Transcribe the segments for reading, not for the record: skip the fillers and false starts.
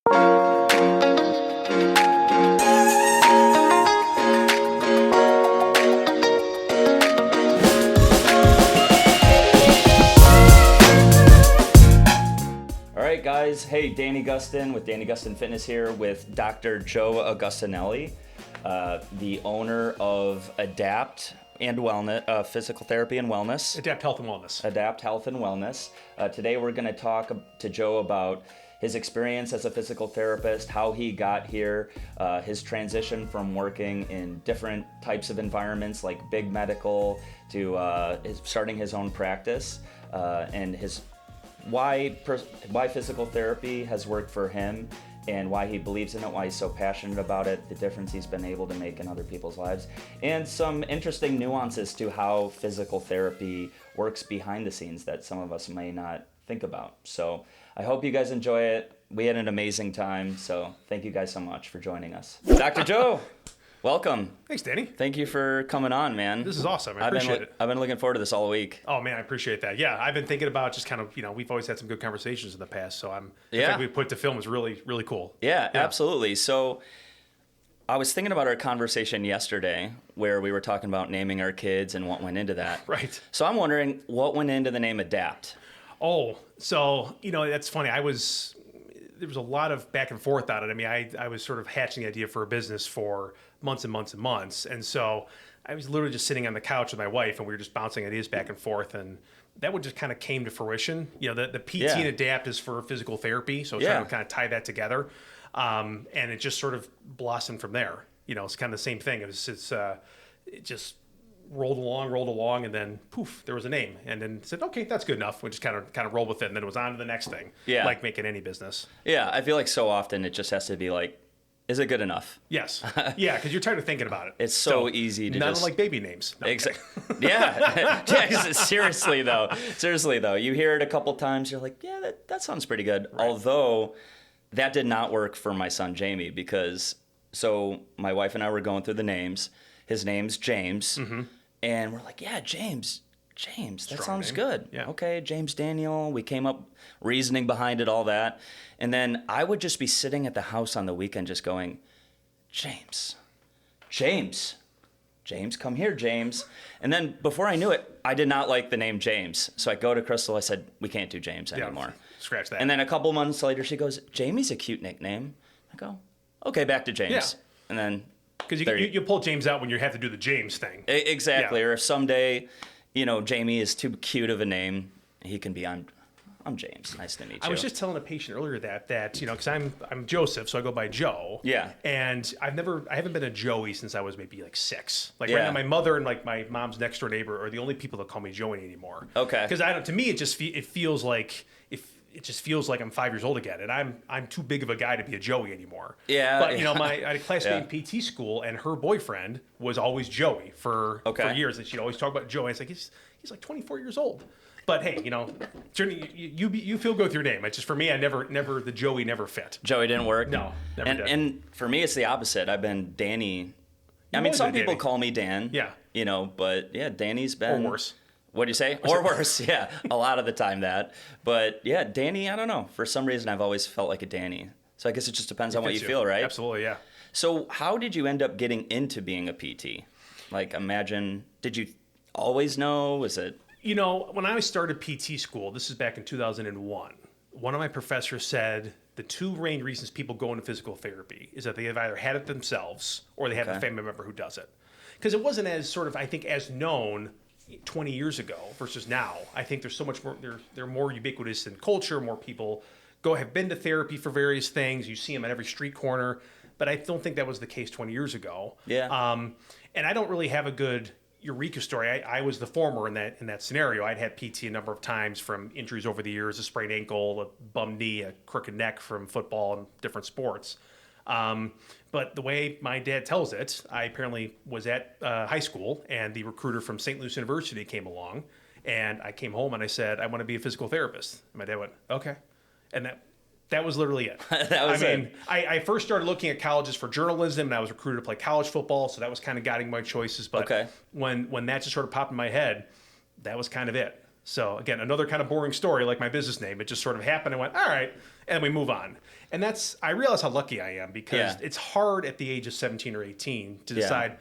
All right, guys. Hey, Danny Gustin with Danny Gustin Fitness here with Dr. Joe Agostinelli, the owner of Adapt and Wellness, Physical Therapy and Wellness. Adapt Health and Wellness. Adapt Health and Wellness. Today we're going to talk to Joe about his experience as a physical therapist, how he got here, his transition from working in different types of environments like big medical to starting his own practice, and his why physical therapy has worked for him and why he believes in it, why he's so passionate about it, the difference he's been able to make in other people's lives, and some interesting nuances to how physical therapy works behind the scenes that some of us may not think about. So I hope you guys enjoy it. We had an amazing time, so thank you guys so much for joining us. Dr. Joe, welcome. Thanks, Danny. Thank you for coming on, man. This is awesome. I appreciate it. I've been looking forward to this all week. Oh, man, I appreciate that. Yeah, I've been thinking about just kind of, we've always had some good conversations in the past, so the fact we put to film is really, really cool. Yeah, absolutely. So I was thinking about our conversation yesterday where we were talking about naming our kids and what went into that. Right. So I'm wondering what went into the name Adapt. Oh, so, that's funny. There was a lot of back and forth on it. I mean, I was sort of hatching the idea for a business for months and months and months. And so I was literally just sitting on the couch with my wife and we were just bouncing ideas back and forth. And that one just kind of came to fruition. The PT and Adapt is for physical therapy. So trying to kind of tie that together. And it just sort of blossomed from there. It's kind of the same thing. It just rolled along, and then poof, there was a name, and then said, okay, that's good enough. We just kind of rolled with it, and then it was on to the next thing. Yeah, like making any business. Yeah, I feel like so often it just has to be like, is it good enough? Yes. Yeah, because you're tired of thinking about it. It's so easy to not like baby names. No. Exactly. Yeah. Seriously though, you hear it a couple times, you're like, yeah, that sounds pretty good. Right. Although that did not work for my son Jamie because my wife and I were going through the names. His name's James. Mm-hmm. And we're like, yeah, James, that Strong sounds name. good. Yeah. Okay, James Daniel. We came up reasoning behind it, all that. And then I would just be sitting at the house on the weekend just going, James, come here, James. And then before I knew it, I did not like the name James. So I go to Crystal, I said, we can't do James anymore. Scratch that. And then a couple months later, she goes, Jamie's a cute nickname. I go, okay, back to James. Yeah. And then... Because you pull James out when you have to do the James thing. Exactly. Yeah. Or if someday, Jamie is too cute of a name, he can be, I'm James. Nice to meet you. I was just telling a patient earlier that because I'm Joseph, so I go by Joe. Yeah. And I haven't been a Joey since I was maybe like 6. Like right now, my mother and like my mom's next door neighbor are the only people that call me Joey anymore. Okay. Because to me, it feels like I'm 5 years old again, and I'm too big of a guy to be a Joey anymore. Yeah. But I had a classmate in PT school, and her boyfriend was always Joey for years, and she'd always talk about Joey. It's like he's like 24 years old. But hey, you feel good with your name. It's just for me, the Joey never fit. Joey didn't work. No, never did. And for me, it's the opposite. I've been Danny. I mean, some people call me Dan. Yeah. But yeah, Danny's been or worse. What'd you say? Or worse, yeah. A lot of the time that. But yeah, Danny, I don't know. For some reason, I've always felt like a Danny. So I guess it just depends on what you feel, right? Absolutely, yeah. So how did you end up getting into being a PT? Like, did you always know? Was it? When I started PT school, this is back in 2001, one of my professors said the two main reasons people go into physical therapy is that they have either had it themselves or they have a family member who does it. Because it wasn't as as known 20 years ago versus now. I think there's so much more, they're more ubiquitous in culture. More people have been to therapy for various things. You see them at every street corner, but I don't think that was the case 20 years ago. Yeah. And I don't really have a good eureka story. I was the former in that scenario. I'd had PT a number of times from injuries over the years, a sprained ankle, a bum knee, a crooked neck from football and different sports. But the way my dad tells it, I apparently was at high school, and the recruiter from St. Louis University came along, and I came home and I said, I want to be a physical therapist. And my dad went, okay. And that was literally it. I first started looking at colleges for journalism, and I was recruited to play college football, so that was kind of guiding my choices. But when that just sort of popped in my head, that was kind of it. So again, another kind of boring story like my business name. It just sort of happened and went, all right. and we move on. And I realize how lucky I am, because Yeah. it's hard at the age of 17 or 18 to decide,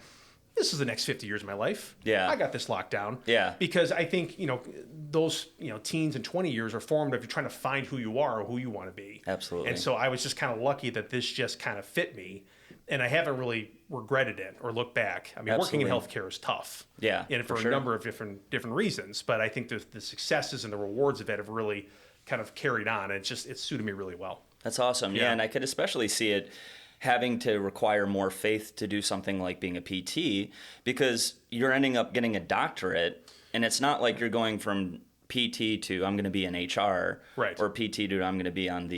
this is the next 50 years of my life. Yeah. I got this locked down. Yeah. Because I think, those, teens and 20 years are formative. You're trying to find who you are or who you want to be. Absolutely. And so I was just kind of lucky that this just kind of fit me. And I haven't really regretted it or looked back. I mean, Absolutely. working in healthcare is tough. Yeah, And for for sure. a number of different reasons. But I think the successes and the rewards of it have really kind of carried on. And it's suited me really well. That's awesome. Yeah, Yeah. and I could especially see it having to require more faith to do something like being a PT, because you're ending up getting a doctorate, and it's not like you're going from PT to I'm going to be in HR, Right. or PT to I'm going to be on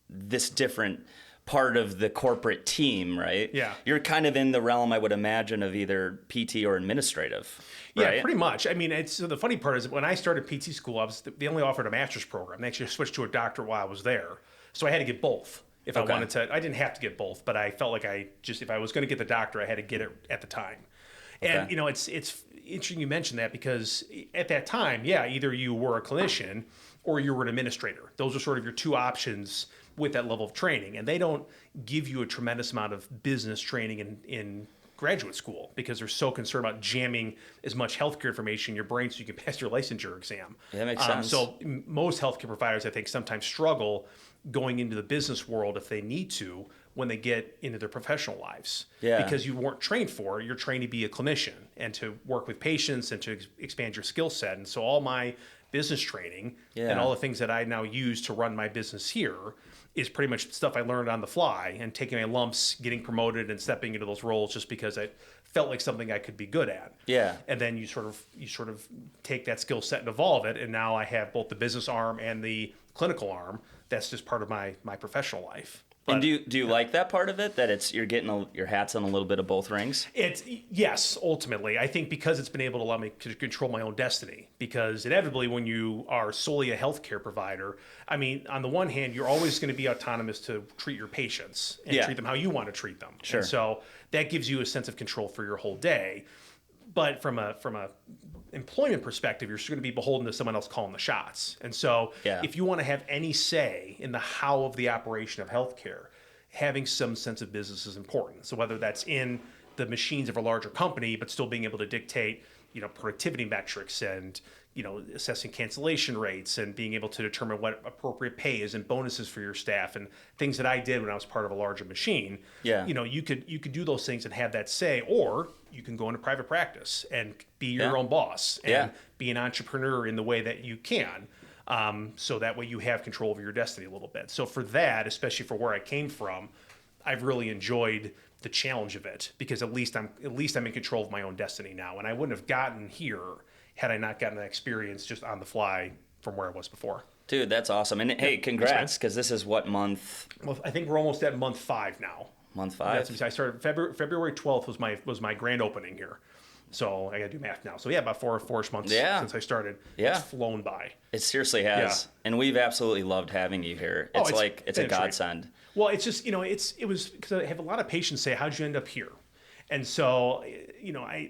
this different part of the corporate team, right? Yeah. You're kind of in the realm, I would imagine, of either PT or administrative, right? Yeah, pretty much. I mean, so the funny part is when I started PT school, they only offered a master's program. They actually switched to a doctorate while I was there. So I had to get both if I wanted to. I didn't have to get both, but I felt like if I was going to get the doctorate, I had to get it at the time. And, Okay. it's interesting you mentioned that, because at that time, yeah, either you were a clinician or you were an administrator. Those are sort of your two options with that level of training. And they don't give you a tremendous amount of business training in graduate school, because they're so concerned about jamming as much healthcare information in your brain so you can pass your licensure exam. Yeah, that makes sense. So most healthcare providers, I think, sometimes struggle going into the business world if they need to when they get into their professional lives. Yeah. Because you weren't trained for it. You're trained to be a clinician and to work with patients and to expand your skill set. And so all my business training and all the things that I now use to run my business here is pretty much stuff I learned on the fly, and taking my lumps, getting promoted, and stepping into those roles just because I felt like something I could be good at. Yeah. And then you sort of take that skill set and evolve it, and now I have both the business arm and the clinical arm. That's just part of my professional life. And do you like that part of it, that you're getting your hats on a little bit of both rings? Yes, ultimately. I think because it's been able to allow me to control my own destiny. Because inevitably, when you are solely a healthcare provider, I mean, on the one hand, you're always going to be autonomous to treat your patients and treat them how you want to treat them. Sure. And so that gives you a sense of control for your whole day. But from a employment perspective, you're still going to be beholden to someone else calling the shots. And so if you want to have any say in the how of the operation of healthcare, having some sense of business is important. So whether that's in the machines of a larger company, but still being able to dictate, productivity metrics and, assessing cancellation rates and being able to determine what appropriate pay is and bonuses for your staff and things that I did when I was part of a larger machine. Yeah. You could do those things and have that say, or you can go into private practice and be your own boss and be an entrepreneur in the way that you can. So that way you have control over your destiny a little bit. So for that, especially for where I came from, I've really enjoyed the challenge of it, because at least I'm in control of my own destiny now. And I wouldn't have gotten here had I not gotten that experience just on the fly from where I was before. Dude, that's awesome. And hey, congrats, because this is what month? Well, I think we're almost at month 5 now. Month 5? I started February 12th was my grand opening here. So I got to do math now. So yeah, about 4-ish months since I started. Yeah. It's flown by. It seriously has. Yeah. And we've absolutely loved having you here. It's a godsend. Well, it's just, it was because I have a lot of patients say, how'd you end up here? And so,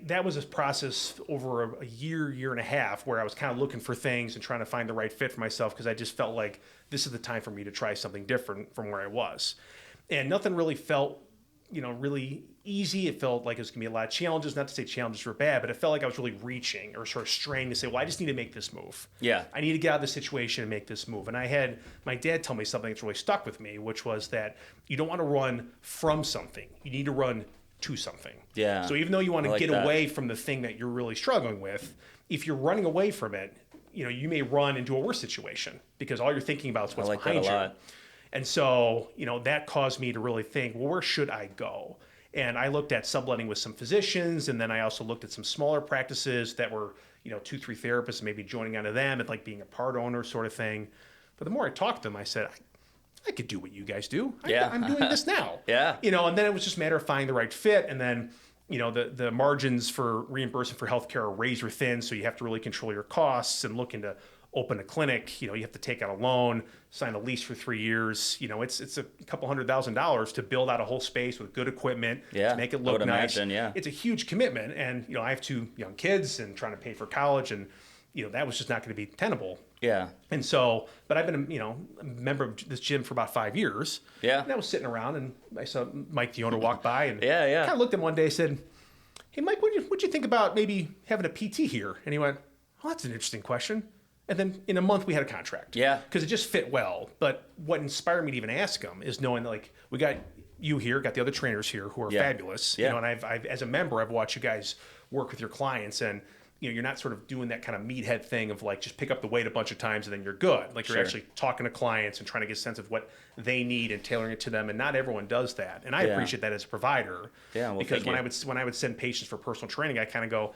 that was a process over a year and a half, where I was kind of looking for things and trying to find the right fit for myself, because I just felt like this is the time for me to try something different from where I was. And nothing really felt, really easy. It felt like it was going to be a lot of challenges. Not to say challenges were bad, but it felt like I was really reaching or sort of straining to say, well, I just need to make this move. Yeah. I need to get out of this situation and make this move. And I had my dad tell me something that's really stuck with me, which was that you don't want to run from something. You need to run to something. Yeah. So even though you want to get that. away from the thing that you're really struggling with, if you're running away from it, you may run into a worse situation, because all you're thinking about is what's behind you. Lot. And so, that caused me to really think, well, where should I go? And I looked at subletting with some physicians, and then I also looked at some smaller practices that were, 2-3 therapists, maybe joining onto them and like being a part owner sort of thing. But the more I talked to them, I said, I could do what you guys do. I'm doing this now. Yeah. And then it was just a matter of finding the right fit. And then, the margins for reimbursement for healthcare are razor thin. So you have to really control your costs and look into open a clinic. You have to take out a loan, sign a lease for 3 years. It's a couple $100,000 to build out a whole space with good equipment, to make it look nice. Imagine, It's a huge commitment. And, I have 2 young kids and trying to pay for college, and, that was just not going to be tenable Yeah. And so, but I've been, a member of this gym for about 5 years. Yeah. And I was sitting around, and I saw Mike, the owner, walk by, and Yeah. kind of looked at him one day and said, "Hey, Mike, what'd you think about maybe having a PT here?" And he went, "Oh, that's an interesting question." And then in a month we had a contract. Yeah. Because it just fit well. But what inspired me to even ask him is knowing that, like, we got you here, got the other trainers here who are fabulous. Yeah. And I've as a member, I've watched you guys work with your clients, and you're not sort of doing that kind of meathead thing of like just pick up the weight a bunch of times and then you're good. Like, you're actually talking to clients and trying to get a sense of what they need and tailoring it to them. And not everyone does that. And I appreciate that as a provider. Yeah. Well, because when I would send patients for personal training, I kind of go,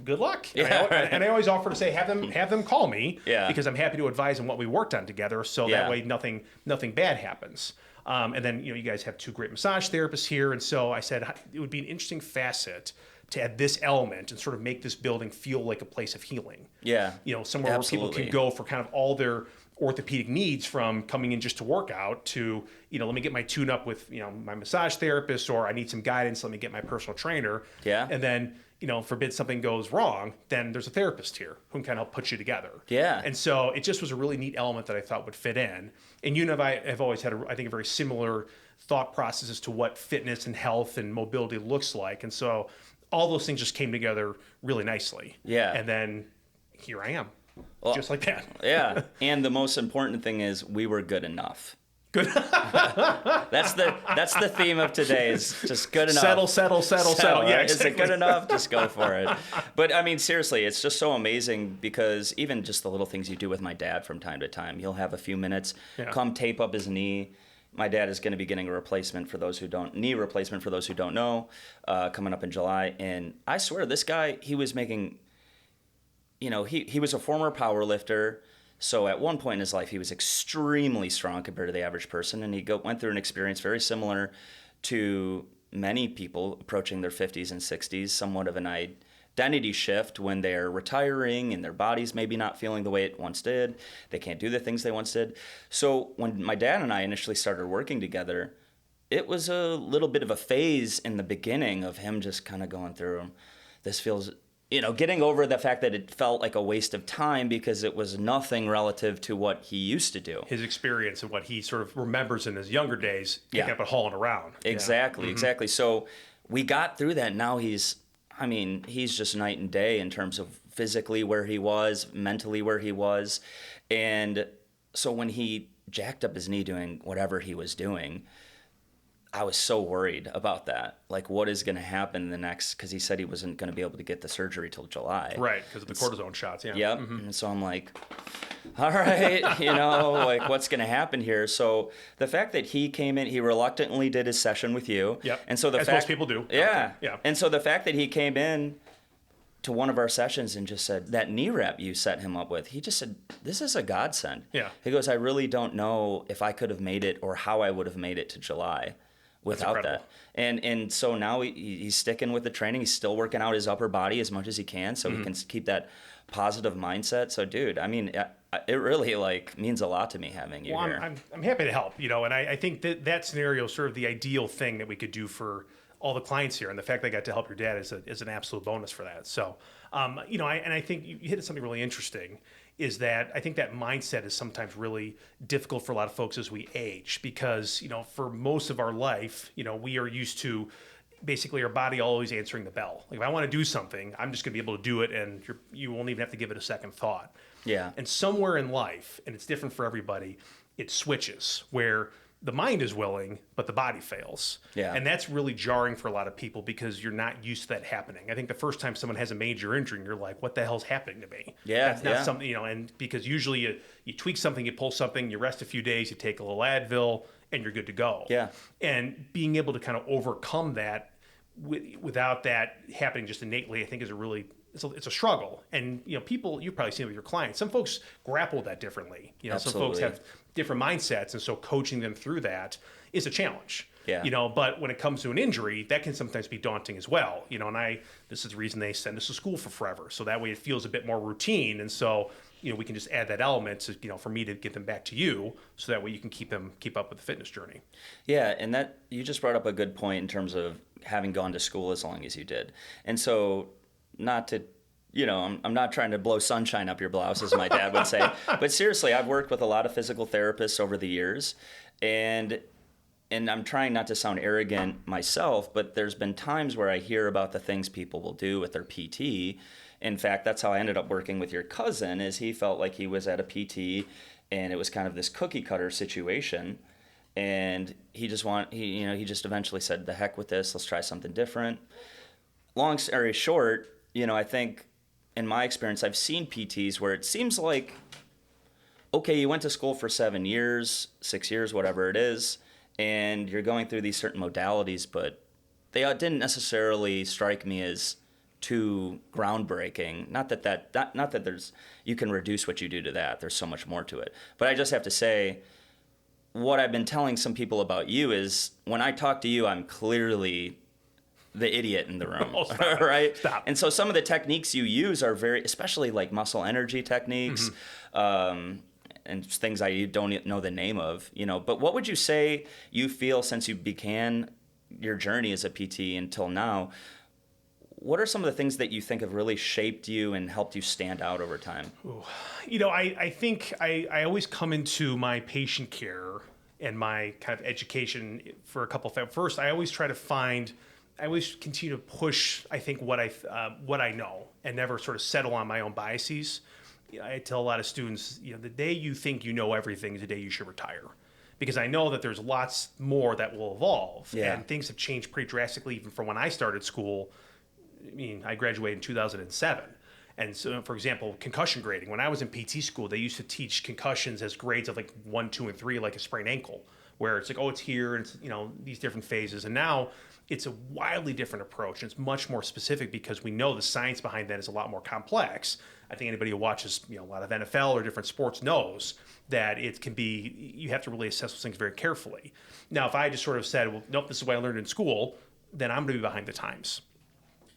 "Good luck." Yeah, and I always offer to say, have them call me, because I'm happy to advise on what we worked on together, so that way nothing bad happens. And then you guys have 2 great massage therapists here, and so I said it would be an interesting facet to add this element and sort of make this building feel like a place of healing. Yeah. Somewhere where people can go for kind of all their orthopedic needs, from coming in just to work out to, let me get my tune up with, my massage therapist, or I need some guidance, let me get my personal trainer. Yeah. And then, forbid something goes wrong, then there's a therapist here who can kind of help put you together. Yeah. And so it just was a really neat element that I thought would fit in. And you and I have always had, I think, a very similar thought process as to what fitness and health and mobility looks like. And so all those things just came together really nicely. Yeah. And then here I am, just like that. Yeah. And the most important thing is we were good enough. Good. That's the theme of today, is just good enough. Settle. Yeah, right? exactly. Is it good enough? Just go for it. But I mean, seriously, it's just so amazing, because even just the little things you do with my dad from time to time, he'll have a few minutes, come tape up his knee. My dad is going to be getting a knee replacement for those who don't know, coming up in July. And I swear, this guy, he was making, he was a former power lifter. So at one point in his life, he was extremely strong compared to the average person. And he went through an experience very similar to many people approaching their 50s and 60s, somewhat of an identity shift when they're retiring and their body's maybe not feeling the way it once did. They can't do the things they once did. So when my dad and I initially started working together, it was a little bit of a phase in the beginning of him just kind of going through, this feels, getting over the fact that it felt like a waste of time because it was nothing relative to what he used to do. His experience and what he sort of remembers in his younger days, picking up and hauling around. Exactly. So we got through that. Now he's just night and day in terms of physically where he was, mentally where he was. And so when he jacked up his knee doing whatever he was doing, I was so worried about that. Like, what is going to happen because he said he wasn't going to be able to get the surgery till July. Right, because of the cortisone shots, yeah. Yep. Mm-hmm. And so I'm like, all right, like, what's going to happen here? So the fact that he came in, he reluctantly did his session with you. Yep. And so most people do. Yeah. Okay. Yeah. And so the fact that he came in to one of our sessions and just said, that knee rep you set him up with, he just said, this is a godsend. Yeah. He goes, I really don't know if I could have made it or how I would have made it to July without that. And so now he's sticking with the training. He's still working out his upper body as much as he can so he can keep that positive mindset. So, dude, I mean, it really means a lot to me having you here. I'm happy to help, and I think that scenario is sort of the ideal thing that we could do for all the clients here. And the fact that I got to help your dad is an absolute bonus for that. So, I think you hit something really interesting, is that I think that mindset is sometimes really difficult for a lot of folks as we age, because, for most of our life, we are used to basically our body always answering the bell. Like, if I want to do something, I'm just going to be able to do it, and you won't even have to give it a second thought. Yeah. And somewhere in life, and it's different for everybody, it switches where the mind is willing, but the body fails. Yeah. And that's really jarring for a lot of people because you're not used to that happening. I think the first time someone has a major injury and you're like, what the hell's happening to me? Yeah. That's not something, and because usually you tweak something, you pull something, you rest a few days, you take a little Advil, and you're good to go. Yeah. And being able to kind of overcome that without that happening just innately, I think is it's a struggle. And, people, you've probably seen it with your clients. Some folks grapple with that differently. Some folks have different mindsets. And so coaching them through that is a challenge. Yeah. But when it comes to an injury, that can sometimes be daunting as well. This is the reason they send us to school for forever. So that way it feels a bit more routine. And so, we can just add that element to, for me to get them back to you, so that way you can keep up with the fitness journey. Yeah. And that, you just brought up a good point in terms of having gone to school as long as you did. And so, not to I'm not trying to blow sunshine up your blouse, as my dad would say. But seriously, I've worked with a lot of physical therapists over the years, and I'm trying not to sound arrogant myself, but there's been times where I hear about the things people will do with their PT. In fact, that's how I ended up working with your cousin, is he felt like he was at a PT, and it was kind of this cookie cutter situation. And he just eventually said, the heck with this, let's try something different. Long story short, I think in my experience, I've seen PTs where it seems like, okay, you went to school for 7 years, 6 years, whatever it is, and you're going through these certain modalities, but they didn't necessarily strike me as too groundbreaking. Not that there's, you can reduce what you do to that. There's so much more to it. But I just have to say, what I've been telling some people about you is when I talk to you, I'm clearly the idiot in the room, oh, stop. right? Stop. And so some of the techniques you use are especially like muscle energy techniques, and things I don't know the name of, But what would you say you feel since you began your journey as a PT until now? What are some of the things that you think have really shaped you and helped you stand out over time? Ooh. I think I always come into my patient care and my kind of education for a couple of first. I always continue to push, I think, what I know, and never sort of settle on my own biases. I tell a lot of students, the day you think you know everything is the day you should retire. Because I know that there's lots more that will evolve. Yeah. And things have changed pretty drastically even from when I started school. I graduated in 2007. And so, for example, concussion grading. When I was in PT school, they used to teach concussions as grades of like 1, 2, and 3, like a sprained ankle, where it's like, oh, it's here, and it's, these different phases. And now it's a wildly different approach. And it's much more specific because we know the science behind that is a lot more complex. I think anybody who watches, a lot of NFL or different sports knows that it can be, you have to really assess those things very carefully. Now, if I just sort of said, well, nope, this is what I learned in school, then I'm going to be behind the times.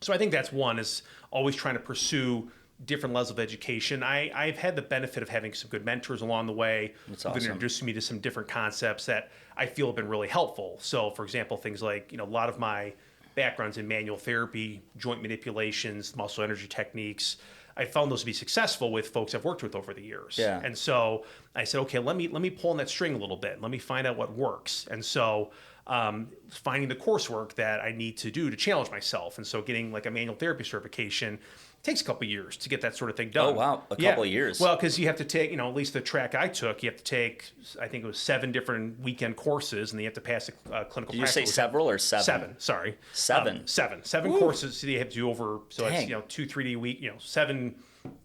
So I think that's one, is always trying to pursue different levels of education. I've had the benefit of having some good mentors along the way who've been introducing me to some different concepts that I feel have been really helpful. So, for example, things like, a lot of my backgrounds in manual therapy, joint manipulations, muscle energy techniques, I found those to be successful with folks I've worked with over the years. Yeah. And so I said, okay, let me pull on that string a little bit. Let me find out what works. And so finding the coursework that I need to do to challenge myself. And so getting like a manual therapy certification takes a couple of years to get that sort of thing done. Oh, wow. A couple of years. Well, because you have to take, at least the track I took, you have to take, I think it was 7 different weekend courses, and then you have to pass a clinical Did you say several or 7? 7, sorry. 7? 7 Ooh. courses that you have to do over, so Dang. it's, 2 3-day week, 7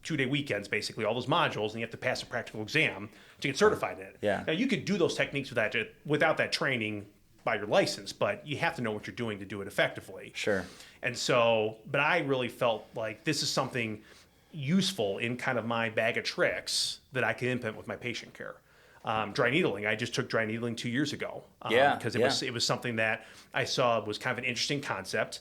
2-day weekends, basically, all those modules, and you have to pass a practical exam to get certified in it. Yeah. Now, you could do those techniques without that training by your license, but you have to know what you're doing to do it effectively. Sure. And so, but I really felt like this is something useful in kind of my bag of tricks that I can implement with my patient care. Dry needling. I just took dry needling 2 years ago. Because it was something that I saw was kind of an interesting concept.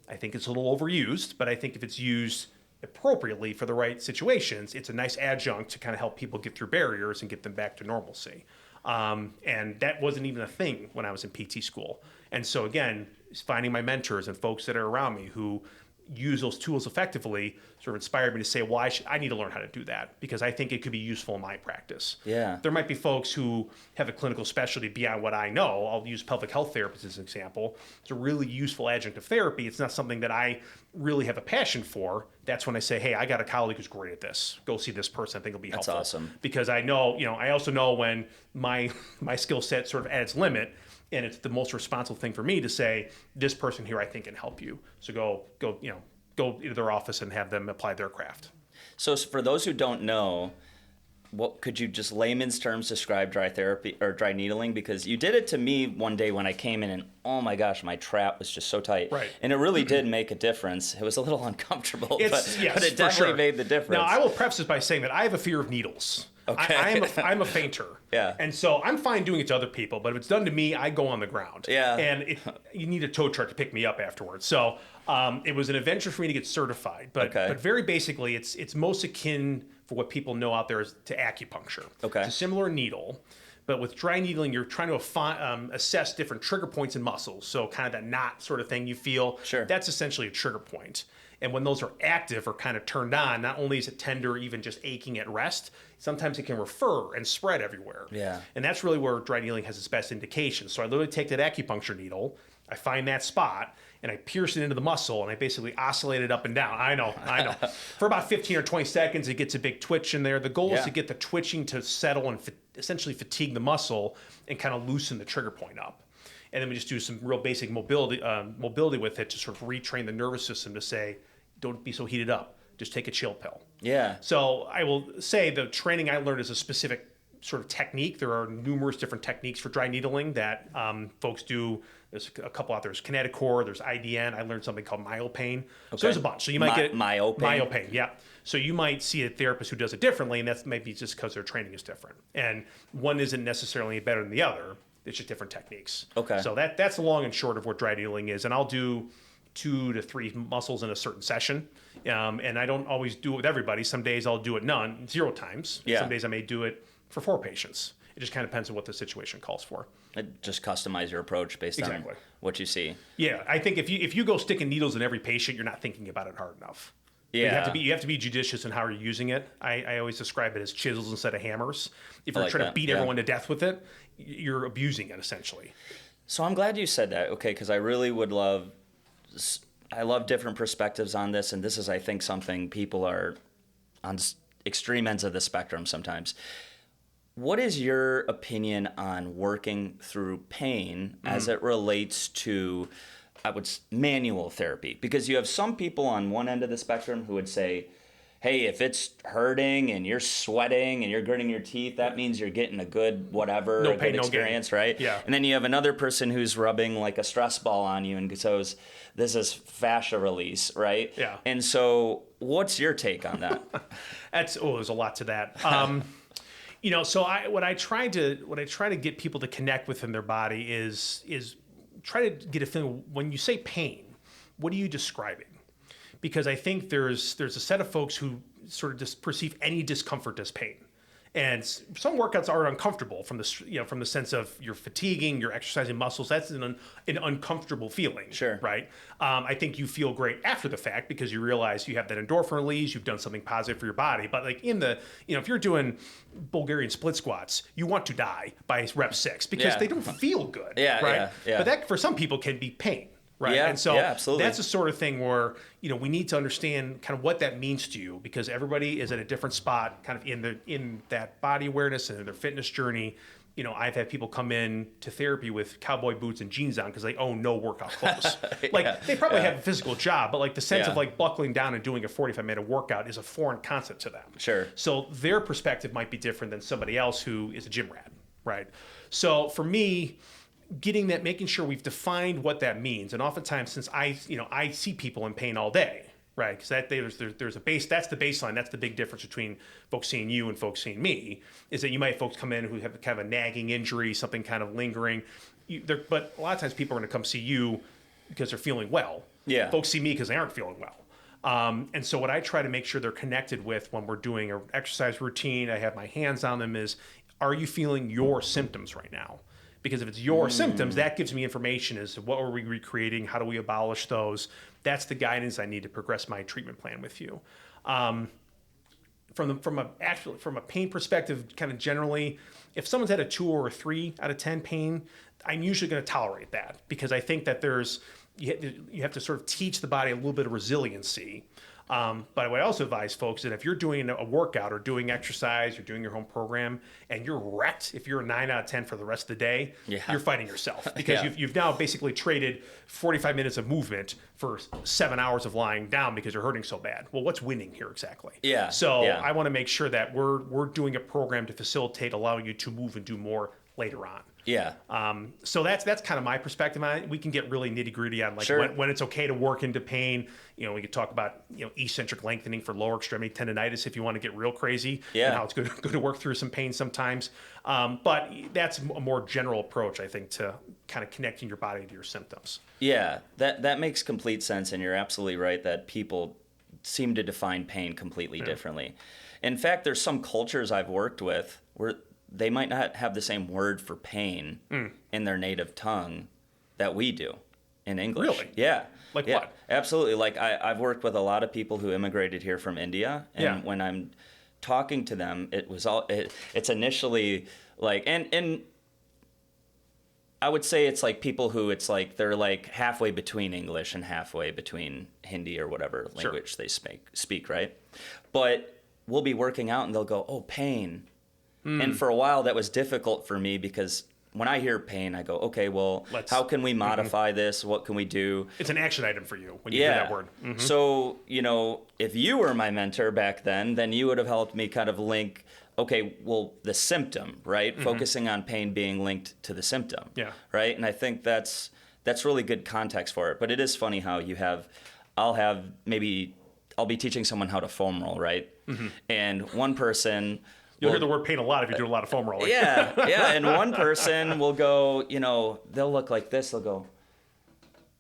I think it's a little overused, but I think if it's used appropriately for the right situations, it's a nice adjunct to kind of help people get through barriers and get them back to normalcy. And that wasn't even a thing when I was in PT school. And so again, finding my mentors and folks that are around me who use those tools effectively sort of inspired me to say, well, I need to learn how to do that because I think it could be useful in my practice. Yeah. There might be folks who have a clinical specialty beyond what I know. I'll use pelvic health therapists as an example. It's a really useful adjunct of therapy. It's not something that I really have a passion for. That's when I say, hey, I got a colleague who's great at this. Go see this person. I think it'll be helpful. That's awesome. Because I know, I also know when my skill set sort of at its limit, and it's the most responsible thing for me to say, this person here I think can help you. So go into their office and have them apply their craft. So for those who don't know, what could you just layman's terms describe dry therapy or dry needling? Because you did it to me one day when I came in and oh my gosh, my trap was just so tight. Right. And it really did make a difference. It was a little uncomfortable, Yes, but it definitely made the difference. Now I will preface this by saying that I have a fear of needles. Okay. I'm a fainter. Yeah. And so I'm fine doing it to other people, but if it's done to me, I go on the ground. Yeah. And you need a tow truck to pick me up afterwards. So it was an adventure for me to get certified. But very basically, it's most akin for what people know out there is to acupuncture. Okay. It's a similar needle, But with dry needling, you're trying to assess different trigger points in muscles. So kind of that knot sort of thing you feel, Sure. that's essentially a trigger point. And when those are active or kind of turned on, not only is it tender or even just aching at rest, sometimes it can refer and spread everywhere. Yeah. And that's really where dry needling has its best indication. So I literally take that acupuncture needle, I find that spot, and I pierce it into the muscle, and I basically oscillate it up and down. I know. For about 15 or 20 seconds, it gets a big twitch in there. The goal is to get the twitching to settle and essentially fatigue the muscle and kind of loosen the trigger point up. And then we just do some real basic mobility with it to sort of retrain the nervous system to say, don't be so heated up. Just take a chill pill. Yeah. So I will say the training I learned is a specific sort of technique. There are numerous different techniques for dry needling that folks do. There's a couple out there. There's Kineticore, there's IDN. I learned something called myopane. Okay. So there's a bunch. So you might get myopane. Myopane, yeah. So you might see a therapist who does it differently, and that's maybe just because their training is different. And one isn't necessarily better than the other. It's just different techniques. Okay. So that's the long and short of what dry needling is. And I'll do 2 to 3 muscles in a certain session. And I don't always do it with everybody. Some days I'll do it 0 times. Yeah. Some days I may do it for 4 patients. It just kind of depends on what the situation calls for. Just customize your approach based on what you see. Yeah, I think if you go sticking needles in every patient, you're not thinking about it hard enough. Yeah. You have to be judicious in how you're using it. I always describe it as chisels instead of hammers. If you're trying to beat everyone to death with it, you're abusing it essentially. So I'm glad you said that, okay, because I really would love different perspectives on this, and this is, I think, something people are on extreme ends of the spectrum sometimes. What is your opinion on working through pain as it relates to, manual therapy? Because you have some people on one end of the spectrum who would say, hey, if it's hurting and you're sweating and you're gritting your teeth, that means you're getting a good whatever, no a pain, good experience, no gain. right? Yeah. And then you have another person who's rubbing like a stress ball on you and goes, this is fascia release, right? Yeah. And so what's your take on that? There's a lot to that. So what I try to get people to connect with in their body is try to get a feeling when you say pain, what are you describing? Because I think there's a set of folks who sort of just perceive any discomfort as pain. And some workouts are uncomfortable from the sense of you're fatiguing, you're exercising muscles. That's an uncomfortable feeling. Sure. Right. I think you feel great after the fact because you realize you have that endorphin release, you've done something positive for your body. But like if you're doing Bulgarian split squats, you want to die by rep 6 because they don't feel good. Yeah. Right. Yeah. But that for some people can be pain. Right. Yeah, and so absolutely. That's the sort of thing where, we need to understand kind of what that means to you because everybody is at a different spot kind of in that body awareness and in their fitness journey. I've had people come in to therapy with cowboy boots and jeans on because they own no workout clothes. They probably have a physical job, but the sense of buckling down and doing a 45-minute workout is a foreign concept to them. Sure. So their perspective might be different than somebody else who is a gym rat. Right. So for me, making sure we've defined what that means. And oftentimes, since I see people in pain all day, right? Because there's a base, that's the baseline. That's the big difference between folks seeing you and folks seeing me, is that you might have folks come in who have kind of a nagging injury, something kind of lingering. But a lot of times people are going to come see you because they're feeling well. Yeah. Folks see me because they aren't feeling well. And so what I try to make sure they're connected with when we're doing an exercise routine, I have my hands on them, is, are you feeling your symptoms right now? Because if it's your symptoms, that gives me information as to what are we recreating, how do we abolish those. That's the guidance I need to progress my treatment plan with you. From a pain perspective, kind of generally, if someone's had a 2 or a 3 out of 10 pain, I'm usually going to tolerate that because I think that you have to sort of teach the body a little bit of resiliency. But what I also advise folks is that if you're doing a workout or doing exercise, you're doing your home program, and you're wrecked, if you're a 9 out of 10 for the rest of the day, you're fighting yourself because you've now basically traded 45 minutes of movement for 7 hours of lying down because you're hurting so bad. Well, what's winning here exactly? Yeah. So I want to make sure that we're doing a program to facilitate allowing you to move and do more later on. Yeah. So that's kind of my perspective on it. We can get really nitty gritty on when it's okay to work into pain. We could talk about eccentric lengthening for lower extremity tendonitis if you want to get real crazy. Yeah. And how it's good to work through some pain sometimes. But that's a more general approach, I think, to kind of connecting your body to your symptoms. Yeah, that makes complete sense, and you're absolutely right that people seem to define pain completely differently. In fact, there's some cultures I've worked with where they might not have the same word for pain in their native tongue that we do in English. Really? Yeah. Like yeah, what? Absolutely. Like I've worked with a lot of people who immigrated here from India, and Yeah. when I'm talking to them, it's initially like, and I would say it's like people who it's like they're like halfway between English and halfway between Hindi or whatever language they speak, right? But we'll be working out and they'll go, "Oh, pain." And for a while that was difficult for me because when I hear pain, I go, "Okay, well, how can we modify this? What can we do?" It's an action item for you when you hear that word. So, if you were my mentor back then you would have helped me kind of link, okay, well, the symptom, right? Focusing on pain being linked to the symptom. Yeah. Right? And I think that's really good context for it. But it is funny how I'll be teaching someone how to foam roll, right? And one person... You'll hear the word pain a lot if you do a lot of foam rolling. Yeah. And one person will go, they'll look like this. They'll go,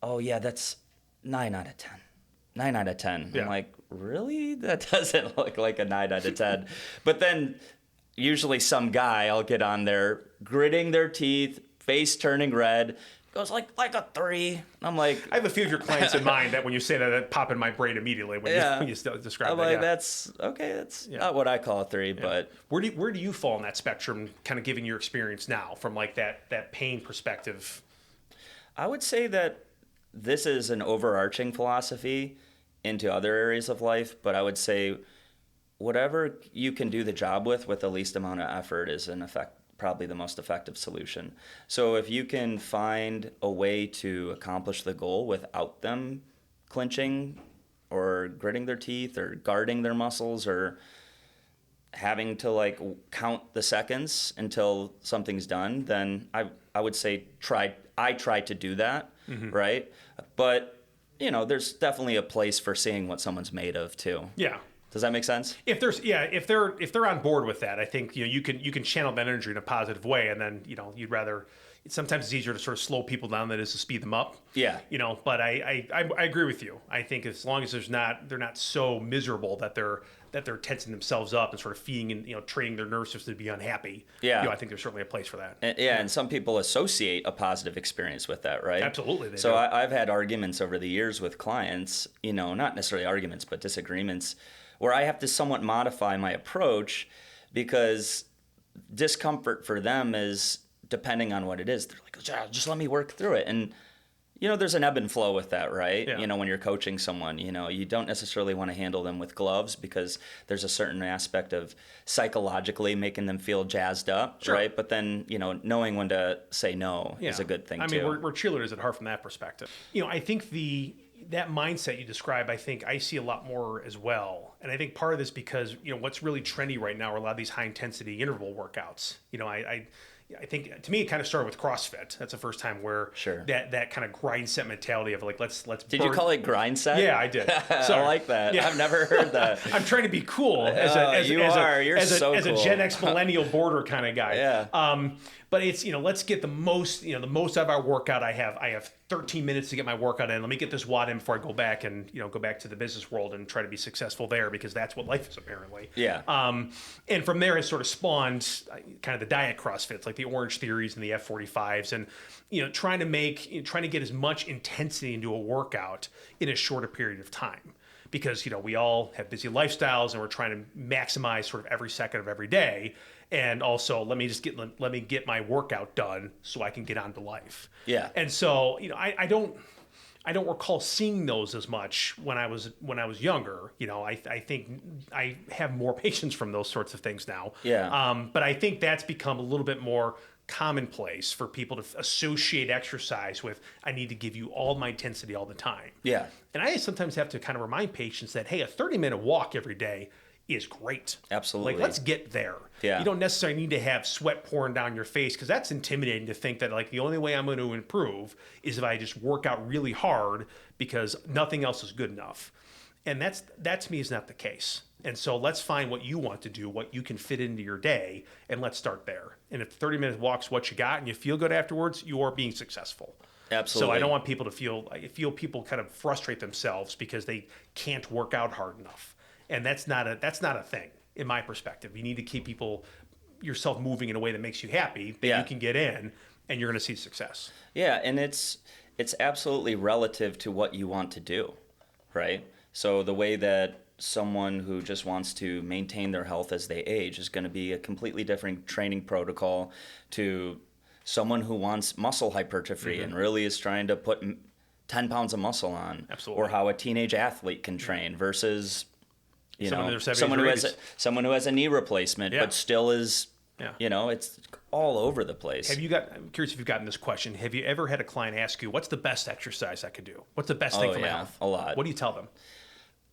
"Oh, yeah, that's 9 out of 10. 9 out of 10. Yeah. I'm like, really? That doesn't look like a 9 out of 10. But then usually some guy, I'll get on there, gritting their teeth, face turning red, goes like a 3. I'm like... I have a few of your clients in mind that when you say that pop in my brain immediately when you describe I'm that. like, that's not what I call a 3, but... Where do you fall on that spectrum, kind of given your experience now, from like that pain perspective? I would say that this is an overarching philosophy into other areas of life, but I would say whatever you can do the job with the least amount of effort is probably the most effective solution. So if you can find a way to accomplish the goal without them clinching or gritting their teeth or guarding their muscles or having to like count the seconds until something's done, then I would say I try to do that, right? But there's definitely a place for seeing what someone's made of too. Yeah. Does that make sense? If they're on board with that, I think you can channel that energy in a positive way, and then you'd rather. Sometimes it's easier to sort of slow people down than it is to speed them up. Yeah. But I agree with you. I think as long as they're not so miserable that they're tensing themselves up and sort of feeding and training their nervous system to be unhappy. Yeah. I think there's certainly a place for that. And some people associate a positive experience with that, right? Absolutely. They so do. I've had arguments over the years with clients, not necessarily arguments, but disagreements, where I have to somewhat modify my approach because discomfort for them is depending on what it is. They're like, just let me work through it. And, there's an ebb and flow with that, right? Yeah. When you're coaching someone, you don't necessarily want to handle them with gloves because there's a certain aspect of psychologically making them feel jazzed up, Sure. right? But then, knowing when to say no is a good thing too. I mean, we're cheerleaders at heart from that perspective. I think that mindset you describe, I think I see a lot more as well. And I think part of this because, what's really trendy right now are a lot of these high intensity interval workouts. I think to me it kind of started with CrossFit. That's the first time where that kind of grind set mentality of like let's. Did you call it grind set? Yeah, I did. I like that. Yeah. I've never heard that. I'm trying to be cool as a Gen X millennial border kind of guy. Yeah. But it's let's get the most out of our workout. I have 13 minutes to get my workout in. Let me get this WOD in before I go back and go back to the business world and try to be successful there because that's what life is apparently. Yeah. And from there it sort of spawned kind of the diet CrossFits like the Orange Theories and the F45s and trying to get as much intensity into a workout in a shorter period of time. Because we all have busy lifestyles and we're trying to maximize sort of every second of every day, and also let me get my workout done so I can get on to life. Yeah. And so I don't recall seeing those as much when I was younger. I think I have more patience from those sorts of things now. Yeah. But I think that's become a little bit more commonplace for people to associate exercise with I need to give you all my intensity all the time. Yeah. And I sometimes have to kind of remind patients that, hey, a 30-minute walk every day is great. Absolutely. Like, let's get there. Yeah. You don't necessarily need to have sweat pouring down your face because that's intimidating to think that like the only way I'm going to improve is if I just work out really hard because nothing else is good enough. And that to me is not the case. And so let's find what you want to do, what you can fit into your day, and let's start there. And if 30-minute walk's what you got and you feel good afterwards, you are being successful. Absolutely. So I don't want people to I feel people kind of frustrate themselves because they can't work out hard enough. And that's not a thing in my perspective. You need to keep people yourself moving in a way that makes you happy, that you can get in and you're going to see success. Yeah, and it's absolutely relative to what you want to do, right? So the way that someone who just wants to maintain their health as they age is going to be a completely different training protocol to someone who wants muscle hypertrophy and really is trying to put 10 pounds of muscle on. Absolutely. Or how a teenage athlete can train versus someone who has a knee replacement but still is it's all over the place. I'm curious if you've gotten this question. Have you ever had a client ask you, what's the best exercise I could do? What's the best thing for my health? A lot. What do you tell them?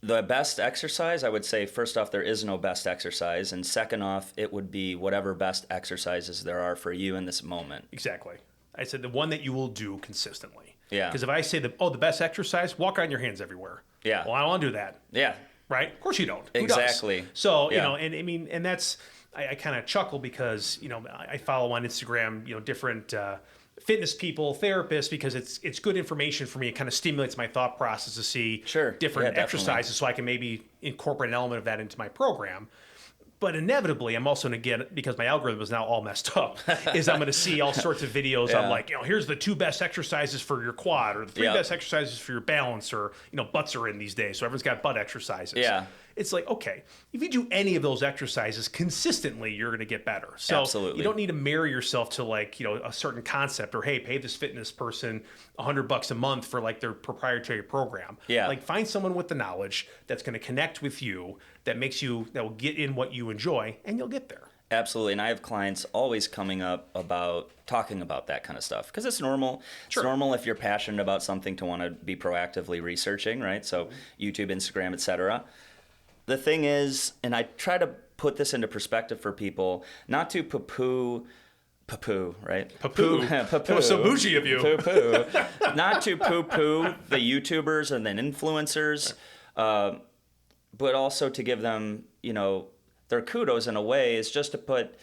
The best exercise, I would say, first off, there is no best exercise. And second off, it would be whatever best exercises there are for you in this moment. Exactly. I said the one that you will do consistently. Yeah. Because if I say the best exercise, walk on your hands everywhere. Yeah. Well, I don't want to do that. Yeah. Right? Of course you don't. Exactly. Who does? So, and that's, I kind of chuckle because, I follow on Instagram, different fitness people, therapists, because it's good information for me. It kind of stimulates my thought process to see different exercises so I can maybe incorporate an element of that into my program. But inevitably, I'm also going to get, because my algorithm is now all messed up, is I'm going to see all sorts of videos on like, here's the 2 best exercises for your quad, or the 3 best exercises for your balance, or, butts are in these days, so everyone's got butt exercises. Yeah. It's like, okay, if you do any of those exercises consistently, you're going to get better. So Absolutely. You don't need to marry yourself to like, a certain concept, or, hey, pay this fitness person $100 a month for like their proprietary program. Yeah. Like, find someone with the knowledge that's going to connect with you, that will get in what you enjoy, and you'll get there. Absolutely. And I have clients always coming up about talking about that kind of stuff, because it's normal. Sure. It's normal if you're passionate about something to want to be proactively researching, right? So YouTube, Instagram, etc. The thing is, and I try to put this into perspective for people, not to poo-poo, right? Poo-poo. That was so bougie of you. Poo-poo. Not to poo-poo the YouTubers and then influencers, but also to give them, their kudos in a way, is just to put,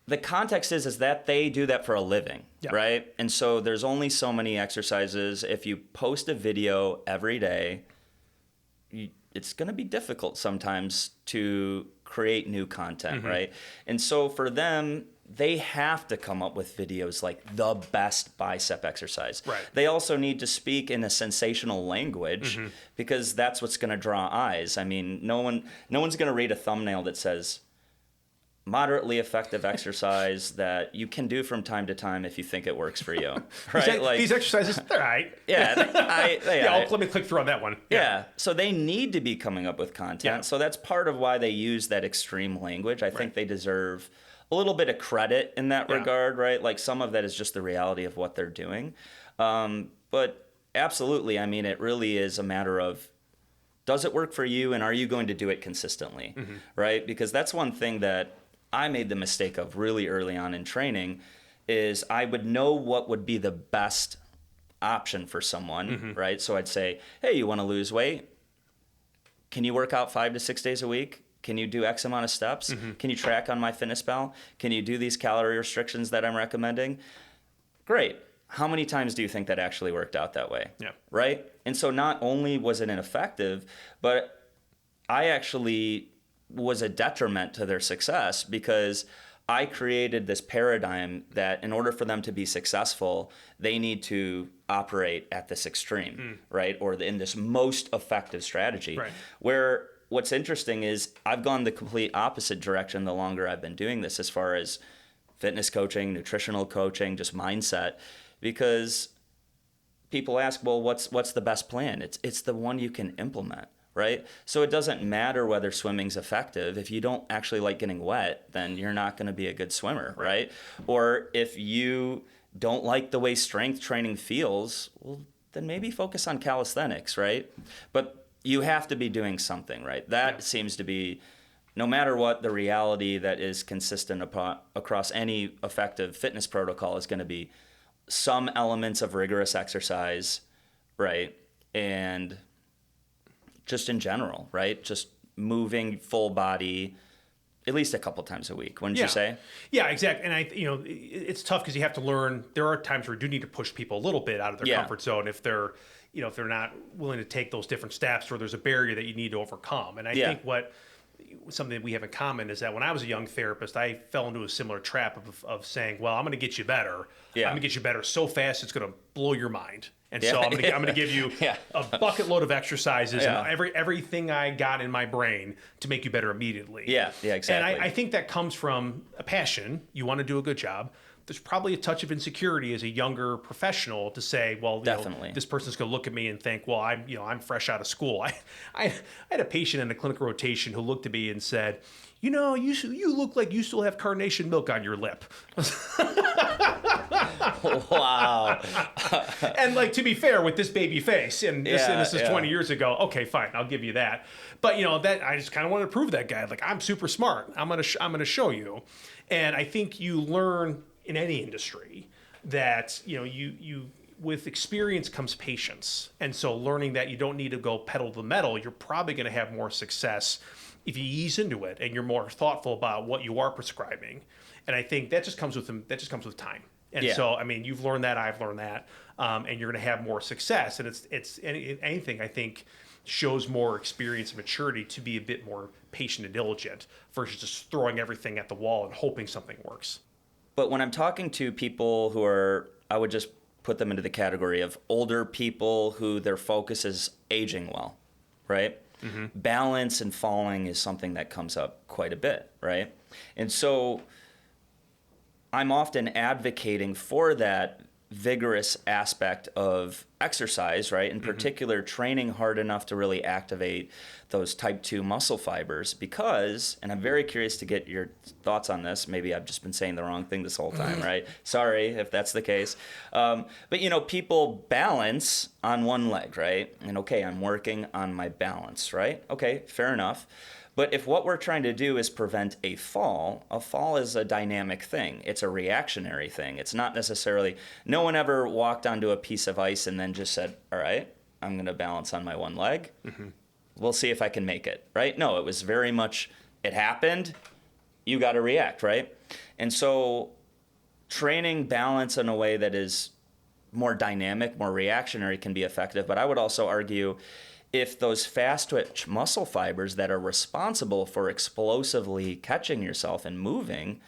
the context is that they do that for a living, right? And so there's only so many exercises. If you post a video every day, it's going to be difficult sometimes to create new content, right? And so for them, they have to come up with videos like the best bicep exercise. Right. They also need to speak in a sensational language, because that's what's going to draw eyes. I mean, no one's going to read a thumbnail that says moderately effective exercise that you can do from time to time if you think it works for you. Right? These exercises, they're all right. Yeah. So they need to be coming up with content. Yeah. So that's part of why they use that extreme language. I think they deserve a little bit of credit in that regard, right? Like, some of that is just the reality of what they're doing. But absolutely, I mean, it really is a matter of, does it work for you, and are you going to do it consistently, right? Because that's one thing that I made the mistake of really early on in training, is I would know what would be the best option for someone, right? So I'd say, hey, you want to lose weight? Can you work out 5 to 6 days a week? Can you do X amount of steps? Can you track on MyFitnessPal? Can you do these calorie restrictions that I'm recommending? Great. How many times do you think that actually worked out that way? Yeah. Right? And so not only was it ineffective, but I actually was a detriment to their success, because I created this paradigm that in order for them to be successful, they need to operate at this extreme, right? Or in this most effective strategy. Right. Where what's interesting is I've gone the complete opposite direction the longer I've been doing this, as far as fitness coaching, nutritional coaching, just mindset, because people ask, well, what's the best plan? It's the one you can implement, right? So it doesn't matter whether swimming's effective. If you don't actually like getting wet, then you're not going to be a good swimmer, right? Or if you don't like the way strength training feels, well, then maybe focus on calisthenics, right? But you have to be doing something, right? That seems to be, no matter what, the reality that is consistent across any effective fitness protocol is going to be some elements of rigorous exercise, right? And just in general, right? Just moving full body at least a couple times a week, wouldn't you say? Yeah, exactly. And it's tough because you have to learn. There are times where you do need to push people a little bit out of their comfort zone if they're not willing to take those different steps, or there's a barrier that you need to overcome. And I think what something that we have in common is that when I was a young therapist, I fell into a similar trap of saying, well, I'm going to get you better. Yeah. I'm going to get you better so fast it's going to blow your mind. And so I'm going to give you a bucket load of exercises and everything I got in my brain to make you better immediately. Yeah, exactly. And I think that comes from a passion. You want to do a good job. There's probably a touch of insecurity as a younger professional to say, well, definitely, this person's going to look at me and think, well, I'm fresh out of school. I had a patient in a clinical rotation who looked at me and said, you look like you still have carnation milk on your lip. Wow. And like, to be fair, with this baby face, and this is 20 years ago, okay, fine, I'll give you that. But that I just kind of wanted to prove that guy, like, I'm super smart. I'm gonna show you. And I think you learn in any industry that you with experience comes patience, and so learning that you don't need to go pedal to the metal, you're probably going to have more success if you ease into it and you're more thoughtful about what you are prescribing. And I think that just comes with time. And so, I mean, you've learned that, I've learned that, and you're going to have more success. And it's anything, I think, shows more experience and maturity to be a bit more patient and diligent versus just throwing everything at the wall and hoping something works. But when I'm talking to people who are, I would just put them into the category of older people who their focus is aging well, right? Mm-hmm. Balance and falling is something that comes up quite a bit, right? And so I'm often advocating for that vigorous aspect of exercise, right? In particular, training hard enough to really activate those type 2 muscle fibers because, and I'm very curious to get your thoughts on this, maybe I've just been saying the wrong thing this whole time, right? Sorry if that's the case. But people balance on one leg, right? And okay, I'm working on my balance, right? Okay, fair enough. But if what we're trying to do is prevent a fall is a dynamic thing. It's a reactionary thing. It's not necessarily, no one ever walked onto a piece of ice and then just said, all right, I'm going to balance on my one leg. Mm-hmm. We'll see if I can make it, right? No, it was very much, it happened, you got to react, right? And so training balance in a way that is more dynamic, more reactionary can be effective. But I would also argue if those fast twitch muscle fibers that are responsible for explosively catching yourself and moving,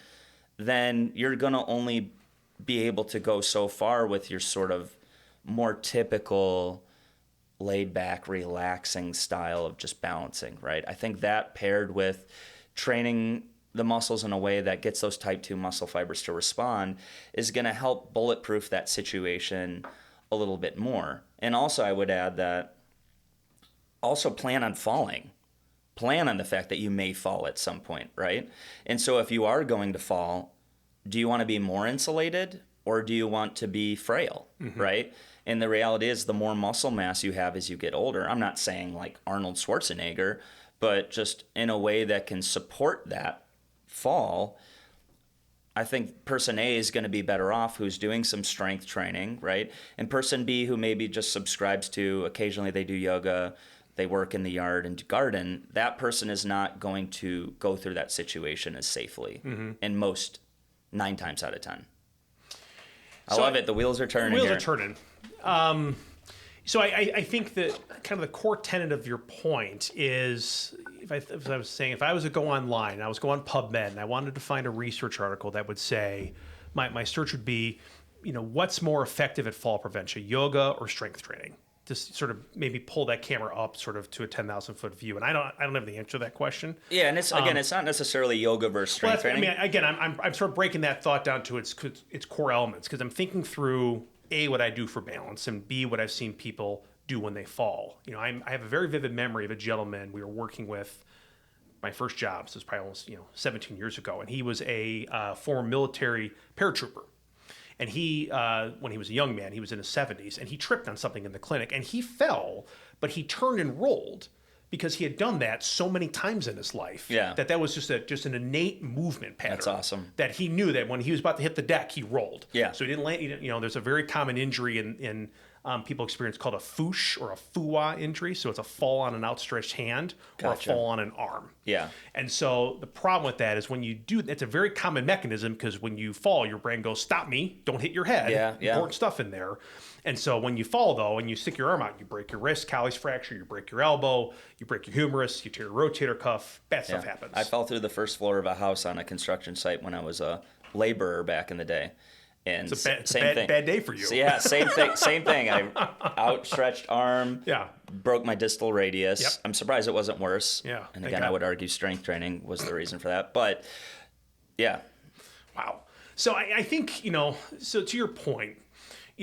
then you're going to only be able to go so far with your sort of more typical laid back, relaxing style of just balancing, right? I think that paired with training the muscles in a way that gets those type 2 muscle fibers to respond is going to help bulletproof that situation a little bit more. And also I would add that also plan on falling. Plan on the fact that you may fall at some point, right? And so if you are going to fall, do you want to be more insulated or do you want to be frail, right? And the reality is the more muscle mass you have as you get older, I'm not saying like Arnold Schwarzenegger, but just in a way that can support that fall, I think person A is going to be better off who's doing some strength training, right? And person B who maybe just subscribes to, occasionally they do yoga, they work in the yard and garden, that person is not going to go through that situation as safely. And most 9 times out of 10. I love it. The wheels are turning. Wheels are turning. So I think that kind of the core tenet of your point is, if I was saying, if I was to go online, I was going on PubMed, and I wanted to find a research article that would say, my search would be, what's more effective at fall prevention, yoga or strength training? Just sort of maybe pull that camera up sort of to a 10,000 foot view. And I don't have the answer to that question. Yeah. And it's not necessarily yoga versus strength training. I mean, I'm sort of breaking that thought down to its core elements, because I'm thinking through A, what I do for balance, and B, what I've seen people do when they fall. I have a very vivid memory of a gentleman we were working with. My first job, so it was probably almost 17 years ago. And he was a former military paratrooper. And he, when he was a young man, he was in his 70s, and he tripped on something in the clinic, and he fell, but he turned and rolled because he had done that so many times in his life. Yeah. That was just an innate movement pattern. That's awesome. That he knew that when he was about to hit the deck, he rolled. Yeah. So he didn't land. There's a very common injury in people experience called a foosh or a fua injury. So it's a fall on an outstretched hand or a fall on an arm. Yeah. And so the problem with that is when you do, it's a very common mechanism because when you fall, your brain goes, stop me, don't hit your head. Yeah. Important stuff in there. And so when you fall, though, and you stick your arm out, you break your wrist, Colles fracture, you break your elbow, you break your humerus, you tear your rotator cuff, bad stuff happens. I fell through the first floor of a house on a construction site when I was a laborer back in the day. And it's a bad day for you. So yeah, same thing. I outstretched arm, broke my distal radius. Yep. I'm surprised it wasn't worse. Yeah. And again, I would argue strength training was the reason for that. But yeah. Wow. So I think, so to your point,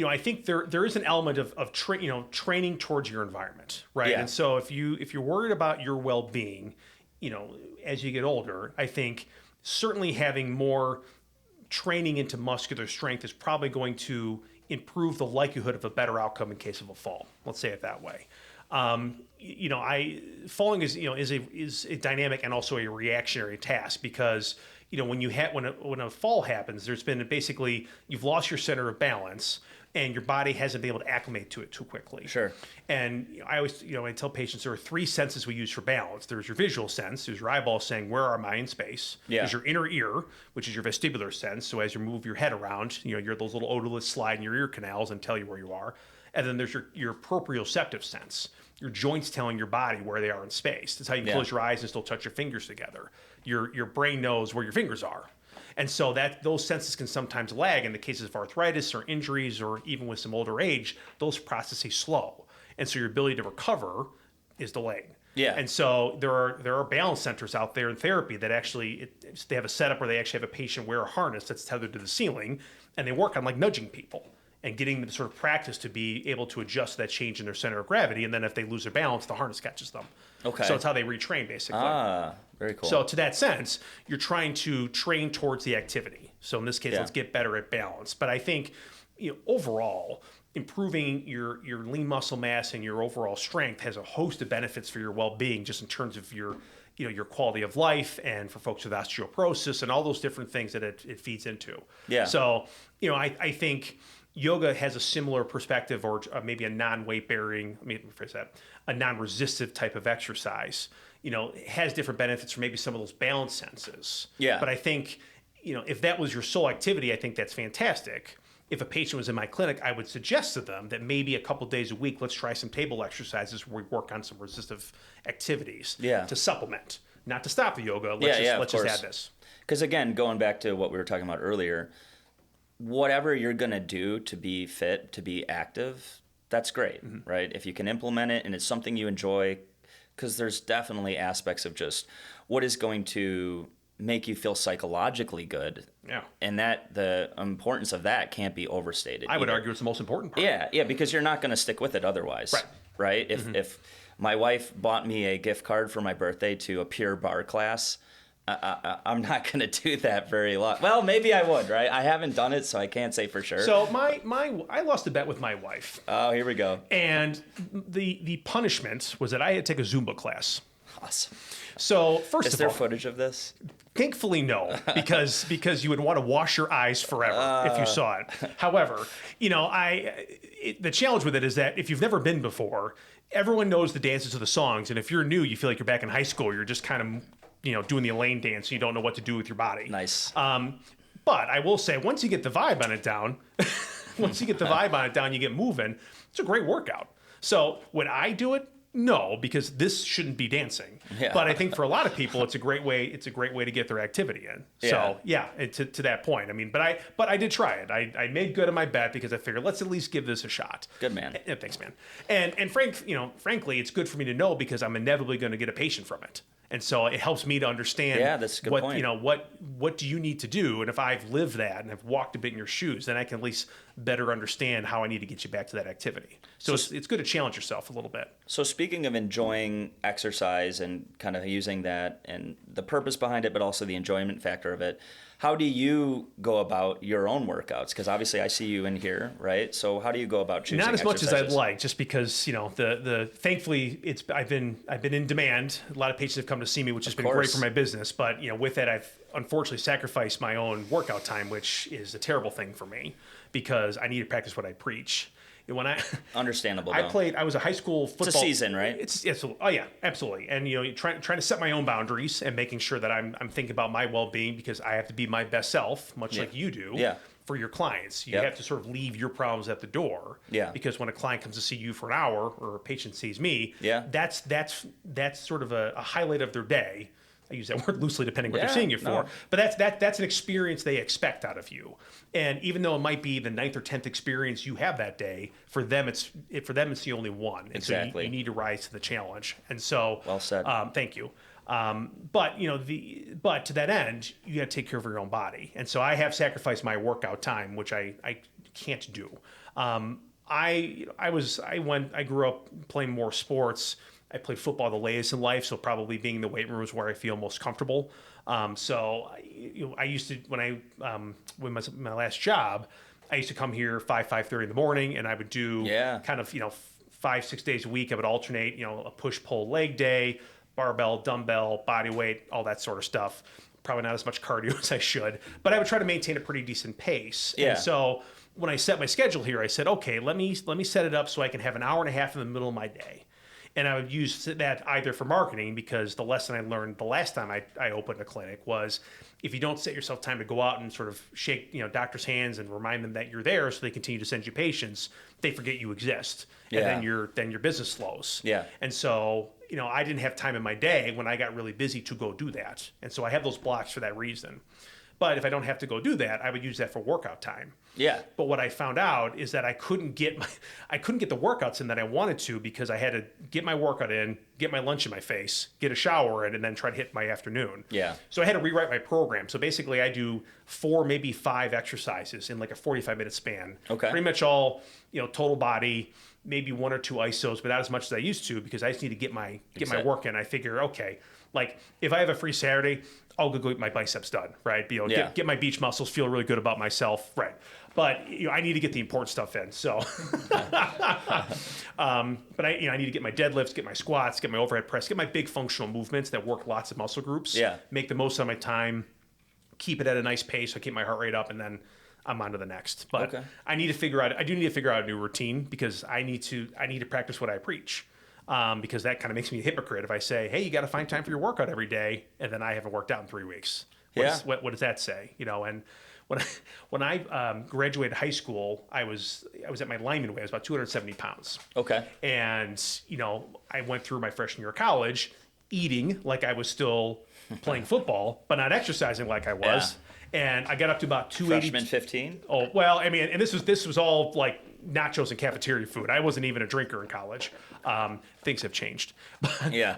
I think there is an element of training towards your environment, right? Yeah. And so if you're worried about your well-being, as you get older, I think certainly having more training into muscular strength is probably going to improve the likelihood of a better outcome in case of a fall. Let's say it that way. Falling is a dynamic and also a reactionary task because when a fall happens, there's been basically you've lost your center of balance and your body hasn't been able to acclimate to it too quickly. Sure. And I always I tell patients there are three senses we use for balance. There's your visual sense, there's your eyeball saying where am I in space. Yeah. There's your inner ear, which is your vestibular sense. So as you move your head around, you're those little odorless slide in your ear canals and tell you where you are. And then there's your proprioceptive sense. Your joints telling your body where they are in space. That's how you can close your eyes and still touch your fingers together. Your brain knows where your fingers are. And so those senses can sometimes lag in the cases of arthritis or injuries or even with some older age, those processes slow. And so your ability to recover is delayed. Yeah. And so there are balance centers out there in therapy that actually, they have a setup where they actually have a patient wear a harness that's tethered to the ceiling and they work on like nudging people and getting them sort of practice to be able to adjust that change in their center of gravity. And then if they lose their balance, the harness catches them. Okay. So it's how they retrain basically. Ah, very cool. So to that sense, you're trying to train towards the activity. So in this case, let's get better at balance. But I think, overall, improving your lean muscle mass and your overall strength has a host of benefits for your well-being, just in terms of your quality of life and for folks with osteoporosis and all those different things that it feeds into. Yeah. So, I think yoga has a similar perspective, or maybe a non-weight bearing, let me rephrase that, a non-resistive type of exercise, has different benefits for maybe some of those balance senses. Yeah. But I think, if that was your sole activity, I think that's fantastic. If a patient was in my clinic, I would suggest to them that maybe a couple days a week, let's try some table exercises where we work on some resistive activities to supplement, not to stop the yoga. Let's just add this. Because again, going back to what we were talking about earlier, whatever you're going to do to be fit, to be active, that's great, right? If you can implement it and it's something you enjoy, because there's definitely aspects of just what is going to make you feel psychologically good. Yeah. And that the importance of that can't be overstated. I would argue it's the most important part. Yeah, because you're not going to stick with it otherwise. Right? If my wife bought me a gift card for my birthday to a Pure Barre class, I'm not going to do that very long. Well, maybe I would, right? I haven't done it, so I can't say for sure. So I lost a bet with my wife. Oh, here we go. And the punishment was that I had to take a Zumba class. Awesome. So first of all, is there footage of this? Thankfully, no, because you would want to wash your eyes forever if you saw it. However, the challenge with it is that if you've never been before, everyone knows the dances of the songs, and if you're new, you feel like you're back in high school. You're just kind of doing the Elaine dance, and you don't know what to do with your body. Nice. But I will say, once you get the vibe on it down, you get moving. It's a great workout. So would I do it? No, because this shouldn't be dancing. Yeah. But I think for a lot of people, it's a great way to get their activity in. So to that point, I mean, but I did try it. I made good on my bet because I figured let's at least give this a shot. Good man. Thanks, man. And frankly, it's good for me to know because I'm inevitably going to get a patient from it. And so it helps me to understand that's a good point. What do you need to do? And if I've lived that and I've walked a bit in your shoes, then I can at least better understand how I need to get you back to that activity. So it's good to challenge yourself a little bit. So speaking of enjoying exercise and kind of using that and the purpose behind it, but also the enjoyment factor of it, how do you go about your own workouts? Because obviously I see you in here, right? So how do you go about choosing Not as much as exercises? I'd like, just because thankfully I've been in demand. A lot of patients have come to see me, which has been great for my business. But with that, unfortunately sacrifice my own workout time, which is a terrible thing for me because I need to practice what I preach. When Understandable, I was a high school football. It's a season, right? Oh yeah, absolutely. And trying to set my own boundaries and making sure that I'm thinking about my well-being because I have to be my best self, much like you do. Yeah. For your clients, you have to sort of leave your problems at the door. Yeah. Because when a client comes to see you for an hour or a patient sees me, yeah. that's sort of a highlight of their day. I use that word loosely depending what they're seeing you for. But that's an experience they expect out of you. And even though it might be the 9th or 10th experience you have that day, for them it's the only one. And exactly. So you need to rise to the challenge. And so well said. Thank you. But to that end, you got to take care of your own body. And so I have sacrificed my workout time, which I can't do. I grew up playing more sports. I played football the latest in life, so probably being in the weight room is where I feel most comfortable. So I used to, when my last job, I used to come here 5:30 in the morning, and I would do kind of 5-6 days a week. I would alternate a push pull leg day, barbell, dumbbell, body weight, all that sort of stuff. Probably not as much cardio as I should, but I would try to maintain a pretty decent pace. Yeah. And so when I set my schedule here, I said, okay, let me set it up so I can have an hour and a half in the middle of my day. And I would use that either for marketing, because the lesson I learned the last time I opened a clinic was if you don't set yourself time to go out and sort of shake doctors' hands and remind them that you're there so they continue to send you patients, they forget you exist. And then your business slows. Yeah. And so, I didn't have time in my day when I got really busy to go do that. And so I have those blocks for that reason. But if I don't have to go do that, I would use that for workout time. Yeah. But what I found out is that I couldn't get the workouts in that I wanted to because I had to get my workout in, get my lunch in my face, get a shower in, and then try to hit my afternoon. Yeah. So I had to rewrite my program. So basically I do 4, maybe 5 exercises in like a 45-minute span. Okay. Pretty much all, total body, maybe 1 or 2 isos, but not as much as I used to because I just need to get my work in. I figure, okay, like if I have a free Saturday, I'll go get my biceps done, right? Get my beach muscles, feel really good about myself, right? But I need to get the important stuff in. So, but I need to get my deadlifts, get my squats, get my overhead press, get my big functional movements that work lots of muscle groups. Yeah. Make the most of my time, keep it at a nice pace, so I keep my heart rate up, and then I'm on to the next. But I do need to figure out a new routine because I need to practice what I preach. Because that kind of makes me a hypocrite if I say, hey, you got to find time for your workout every day, and then I haven't worked out in 3 weeks. What does that say? And when I graduated high school, I was at my lineman weight. I was about 270 pounds. Okay. And, I went through my freshman year of college eating like I was still playing football, but not exercising like I was. Yeah. And I got up to about 280. Freshman 15? Oh, well, I mean, and this was all like nachos and cafeteria food. I wasn't even a drinker in college. Things have changed. Yeah.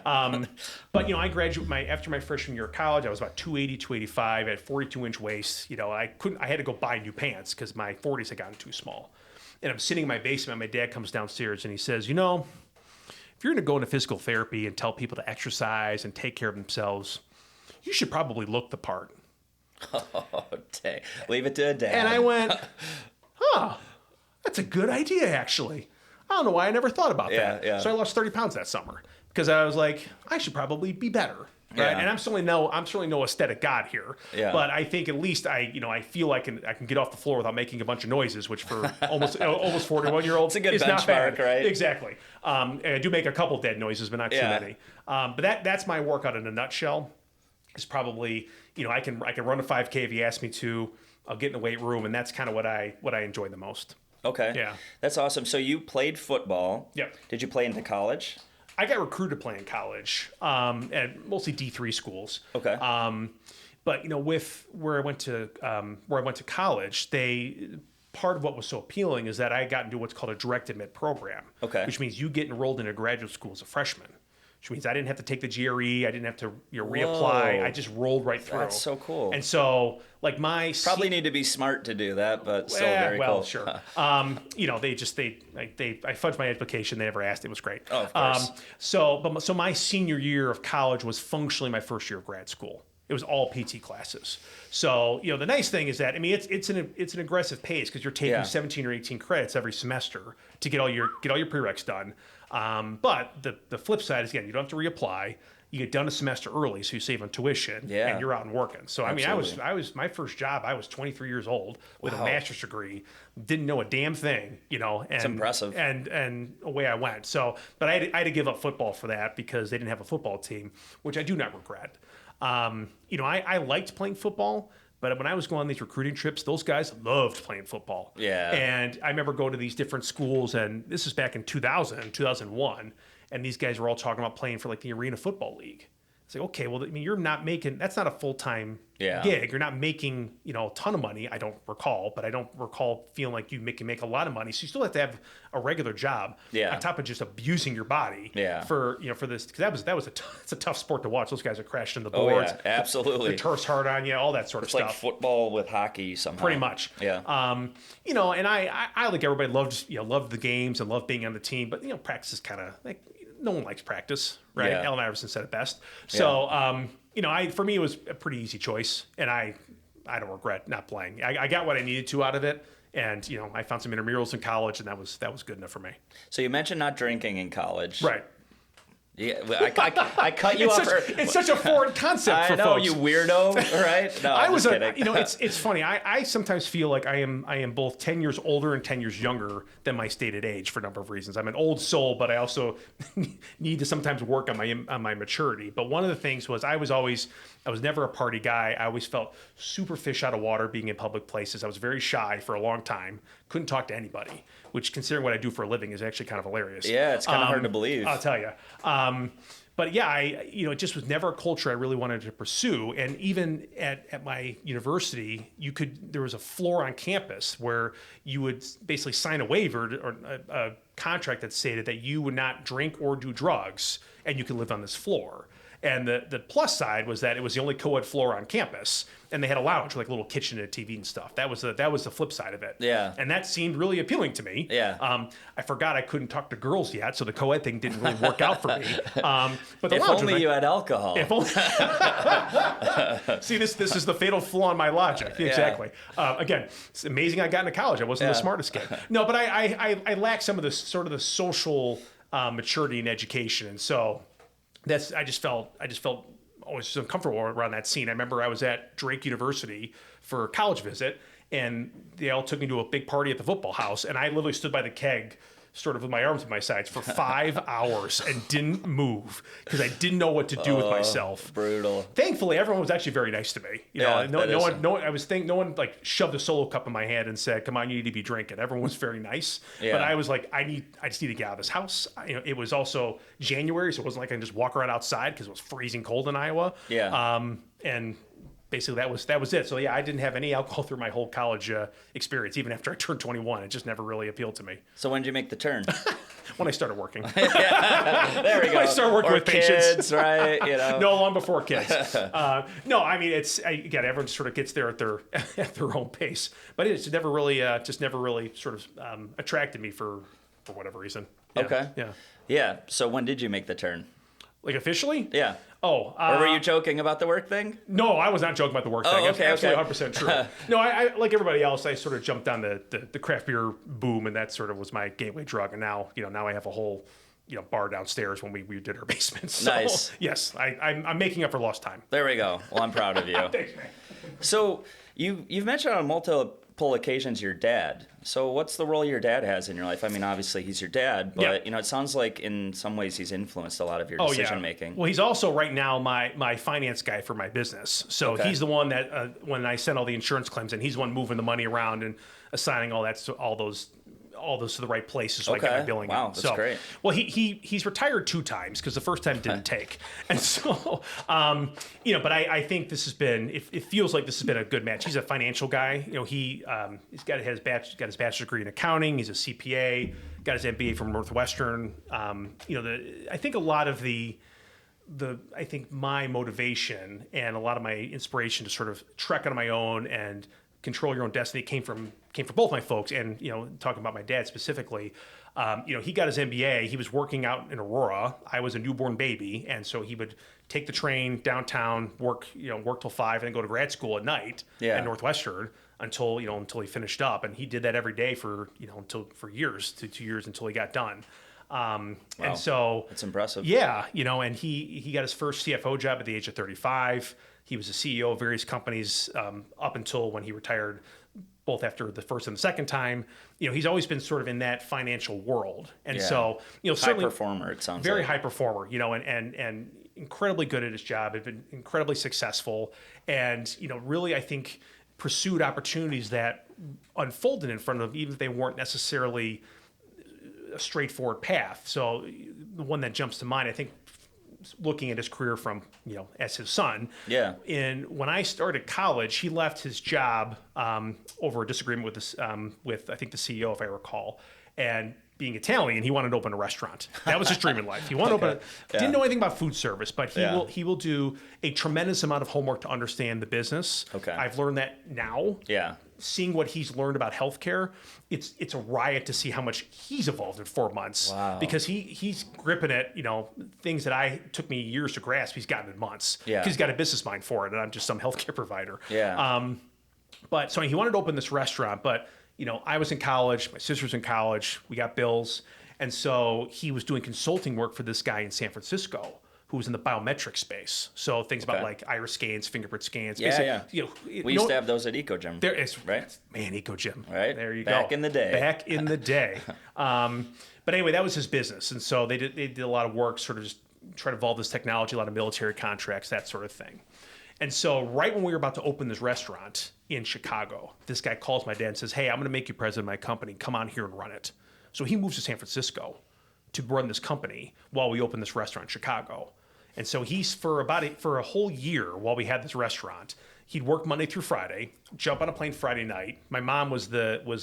But I graduated after my freshman year of college. I was about 280, 285. I had 42-inch waist. I had to go buy new pants because my 40s had gotten too small. And I'm sitting in my basement. My dad comes downstairs and he says, if you're going to go into physical therapy and tell people to exercise and take care of themselves, you should probably look the part. Oh, dang. Leave it to a dad. And I went, that's a good idea, actually. I don't know why I never thought about that. Yeah. So I lost 30 pounds that summer because I was like, I should probably be better. Right? Yeah. And I'm certainly no aesthetic god here. Yeah. But I think at least I feel I can get off the floor without making a bunch of noises, which for almost 41-year-olds it's a good is benchmark, not bad. right? Exactly. And I do make a couple dead noises, but not too many. But that's my workout in a nutshell. It's probably I can run a 5K if you ask me to. I'll get in the weight room, and that's kind of what I enjoy the most. Okay. Yeah. That's awesome. So you played football. Yep. Did you play into college? I got recruited to play in college, at mostly D3 schools. Okay. But with where I went to college, part of what was so appealing is that I got into what's called a direct admit program. Okay. Which means you get enrolled into graduate school as a freshman. Which means I didn't have to take the GRE. I didn't have to reapply. I just rolled right through. That's so cool. And so, like probably need to be smart to do that, but still very cool. Well, sure. I fudged my application. They never asked. It was great. Oh, of course. So my senior year of college was functionally my first year of grad school. It was all PT classes. So, the nice thing is that, it's an aggressive pace because you're taking 17 or 18 credits every semester to get all your prereqs done. But the flip side is, again, you don't have to reapply. you get done a semester early, so you save on tuition, Yeah. and you're out and working. So Absolutely. I was my first job. I was 23 years old with a Wow. master's degree, didn't know a damn thing, and It's impressive. And away I went. So, but I had to give up football for that because they didn't have a football team, which I do not regret. I liked playing football. But when I was going on these recruiting trips, those guys loved playing football. Yeah. And I remember going to these different schools, and this is back in 2001, and these guys were all talking about playing for like the Arena Football League. It's like, okay, well, I mean, you're not making, that's not a full-time gig. You're not making, a ton of money, I don't recall, but I don't recall feeling like you can make a lot of money. So you still have to have a regular job on top of just abusing your body for this, because it's a tough sport to watch. Those guys are crashing in the boards. Oh, yeah, absolutely. The turf's hard on you, all that sort of stuff. It's like football with hockey somehow. Pretty much. Yeah. And I like everybody loved the games and loved being on the team, but practice is kind of like, no one likes practice, right? Yeah. Allen Iverson said it best. So, for me, it was a pretty easy choice, and I don't regret not playing. I got what I needed to out of it, and I found some intramurals in college, and that was good enough for me. So you mentioned not drinking in college. Right. Yeah, I cut you off. It's such a foreign concept for I know, folks. you weirdo, right? No, I'm just kidding. It's funny. I sometimes feel like I am both 10 years older and 10 years younger than my stated age for a number of reasons. I'm an old soul, but I also need to sometimes work on my maturity. But one of the things was I was never a party guy. I always felt super fish out of water being in public places. I was very shy for a long time. Couldn't talk to anybody, which, considering what I do for a living, is actually kind of hilarious. Yeah, it's kind of hard to believe. I'll tell you. But yeah, it just was never a culture I really wanted to pursue. And even at my university, there was a floor on campus where you would basically sign a waiver or a contract that stated that you would not drink or do drugs, and you could live on this floor. And the plus side was that it was the only co-ed floor on campus, and they had a lounge with like a little kitchen and a TV and stuff. That was the flip side of it. Yeah. And that seemed really appealing to me. Yeah. I forgot I couldn't talk to girls yet, so the co-ed thing didn't really work out for me. But the if lounge only you had alcohol. If only. See, this is the fatal flaw in my logic. Exactly. Again, it's amazing I got into college. I wasn't the smartest kid. No, but I lack some of the sort of the social maturity and education, and so. I just felt always uncomfortable around that scene. I remember I was at Drake University for a college visit, and they all took me to a big party at the football house, and I literally stood by the keg, sort of with my arms at my sides, for 5 hours and didn't move because I didn't know what to do with myself. Brutal. Thankfully, everyone was actually very nice to me. No one like shoved a solo cup in my hand and said, "Come on, you need to be drinking." Everyone was very nice, but I was like, I just need to get out of this house. It was also January, so it wasn't like I can just walk around outside because it was freezing cold in Iowa. Yeah. And basically that was it. So yeah, I didn't have any alcohol through my whole college experience, even after I turned 21. It just never really appealed to me. So when did you make the turn? When I started working. There we go. I started working with patients. Kids, right? No, long before kids. No, I mean, again, everyone sort of gets there at their own pace, but it's never really sort of attracted me for whatever reason. Yeah. Okay. Yeah. Yeah. So when did you make the turn? Like officially? Yeah. Oh. Or were you joking about the work thing? No, I was not joking about the work thing. Okay, Absolutely 100% true. No, I like everybody else, I sort of jumped on the craft beer boom, and that sort of was my gateway drug. And now I have a whole bar downstairs when we did our basement. So, nice. Yes, I'm making up for lost time. There we go. Well, I'm proud of you. Thanks, man. So you've mentioned on multiple occasions your dad. So what's the role your dad has in your life? I mean, obviously he's your dad, but it sounds like in some ways he's influenced a lot of your decision making. Well, he's also right now my finance guy for my business. So he's the one that when I send all the insurance claims in, he's the one moving the money around and assigning all those to the right places so I get my billing. Wow, that's great. Well, he's retired 2 times because the first time didn't take, and so but I think this has been it feels like this has been a good match. He's a financial guy. He's got his bachelor's degree in accounting. He's a CPA. Got his MBA from Northwestern. I think a lot of I think my motivation and a lot of my inspiration to sort of trek on my own and control your own destiny came from both my folks, and talking about my dad specifically. He got his MBA. He was working out in Aurora. I was a newborn baby, and so he would take the train downtown, work till 5, and then go to grad school at night at Northwestern until he finished up. And he did that every day for 2 years until he got done. And so that's impressive. Yeah, and he got his first CFO job at the age of 35. He was a CEO of various companies up until when he retired, both after the first and the second time. He's always been sort of in that financial world. And so, certainly high performer, it sounds very like. high performer, and incredibly good at his job, had been incredibly successful, and, really, I think, pursued opportunities that unfolded in front of him, even if they weren't necessarily a straightforward path. So the one that jumps to mind, I think, looking at his career from, as his son. Yeah. And when I started college, he left his job over a disagreement with this, with I think the CEO, if I recall, and being Italian, he wanted to open a restaurant. That was his dream in life. He wanted to open. Didn't know anything about food service, but he will do a tremendous amount of homework to understand the business. Okay. I've learned that now. Yeah. Seeing what he's learned about healthcare, it's a riot to see how much he's evolved in 4 months. Wow. Because he's gripping at things that took me years to grasp. He's gotten in months. Yeah. Because he's got a business mind for it, and I'm just some healthcare provider. Yeah. But so he wanted to open this restaurant, but I was in college, my sister was in college, we got bills, and so he was doing consulting work for this guy in San Francisco who was in the biometric space. So things about like iris scans, fingerprint scans. Yeah. We used to have those at EcoGym. There is, right? Man, EcoGym. Right. There you Back go. in the day. Back in the day. But anyway, that was his business, and so they did a lot of work, sort of just try to evolve this technology, a lot of military contracts, that sort of thing. And so right when we were about to open this restaurant in Chicago, this guy calls my dad and says, "Hey, I'm going to make you president of my company. Come on here and run it." So he moves to San Francisco to run this company while we open this restaurant in Chicago. And so he's for a whole year while we had this restaurant, he'd work Monday through Friday, jump on a plane Friday night. My mom was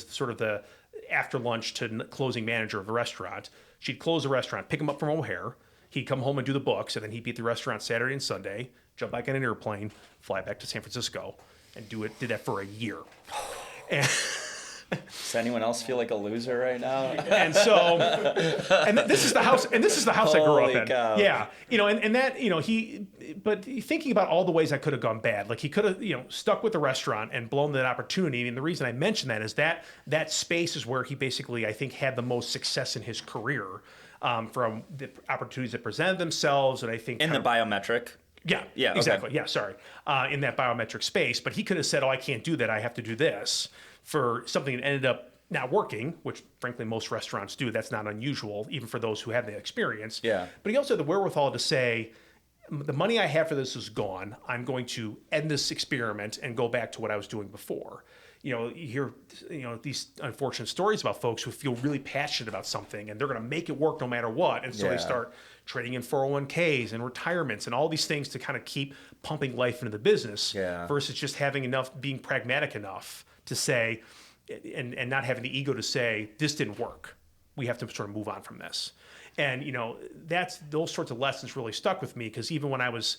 sort of the after lunch to closing manager of the restaurant. She'd close the restaurant, pick him up from O'Hare. He'd come home and do the books, and then he'd be at the restaurant Saturday and Sunday, jump back on an airplane, fly back to San Francisco, and did that for a year. And does anyone else feel like a loser right now? And so, and this is the house I grew up in. Cow. Yeah, and that, but thinking about all the ways I could have gone bad, like he could have, stuck with the restaurant and blown that opportunity. And the reason I mention that is that space is where he basically, I think, had the most success in his career, from the opportunities that presented themselves, and I think in the biometric. Yeah, exactly. Okay. Yeah, sorry. In that biometric space, but he could have said, "Oh, I can't do that. I have to do this," for something that ended up not working, which frankly most restaurants do. That's not unusual, even for those who have the experience. Yeah. But he also had the wherewithal to say, "The money I have for this is gone. I'm going to end this experiment and go back to what I was doing before." You hear, these unfortunate stories about folks who feel really passionate about something and they're going to make it work no matter what. And so they start trading in 401ks and retirements and all these things to kind of keep pumping life into the business versus just having being pragmatic enough to say, and not having the ego to say, this didn't work. We have to sort of move on from this. And, those sorts of lessons really stuck with me, because even when I was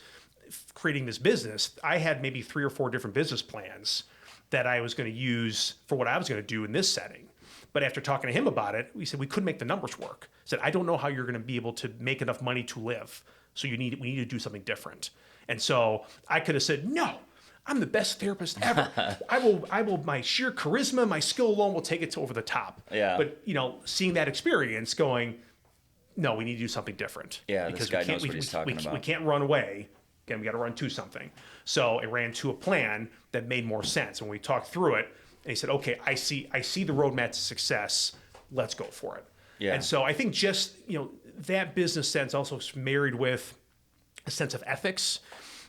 creating this business, I had maybe 3 or 4 different business plans that I was going to use for what I was going to do in this setting. But after talking to him about it, we said we couldn't make the numbers work. I said, I don't know how you're going to be able to make enough money to live. So we need to do something different. And so I could have said, no, I'm the best therapist ever. I will, my sheer charisma, my skill alone will take it to over the top. Yeah. But, seeing that experience going, no, we need to do something different. Yeah, because this guy knows what he's talking about. We can't run away. Again, we got to run to something. So I ran to a plan that made more sense. When we talked through it, and he said, okay, I see the roadmap to success. Let's go for it. Yeah. And so I think just, that business sense also married with a sense of ethics.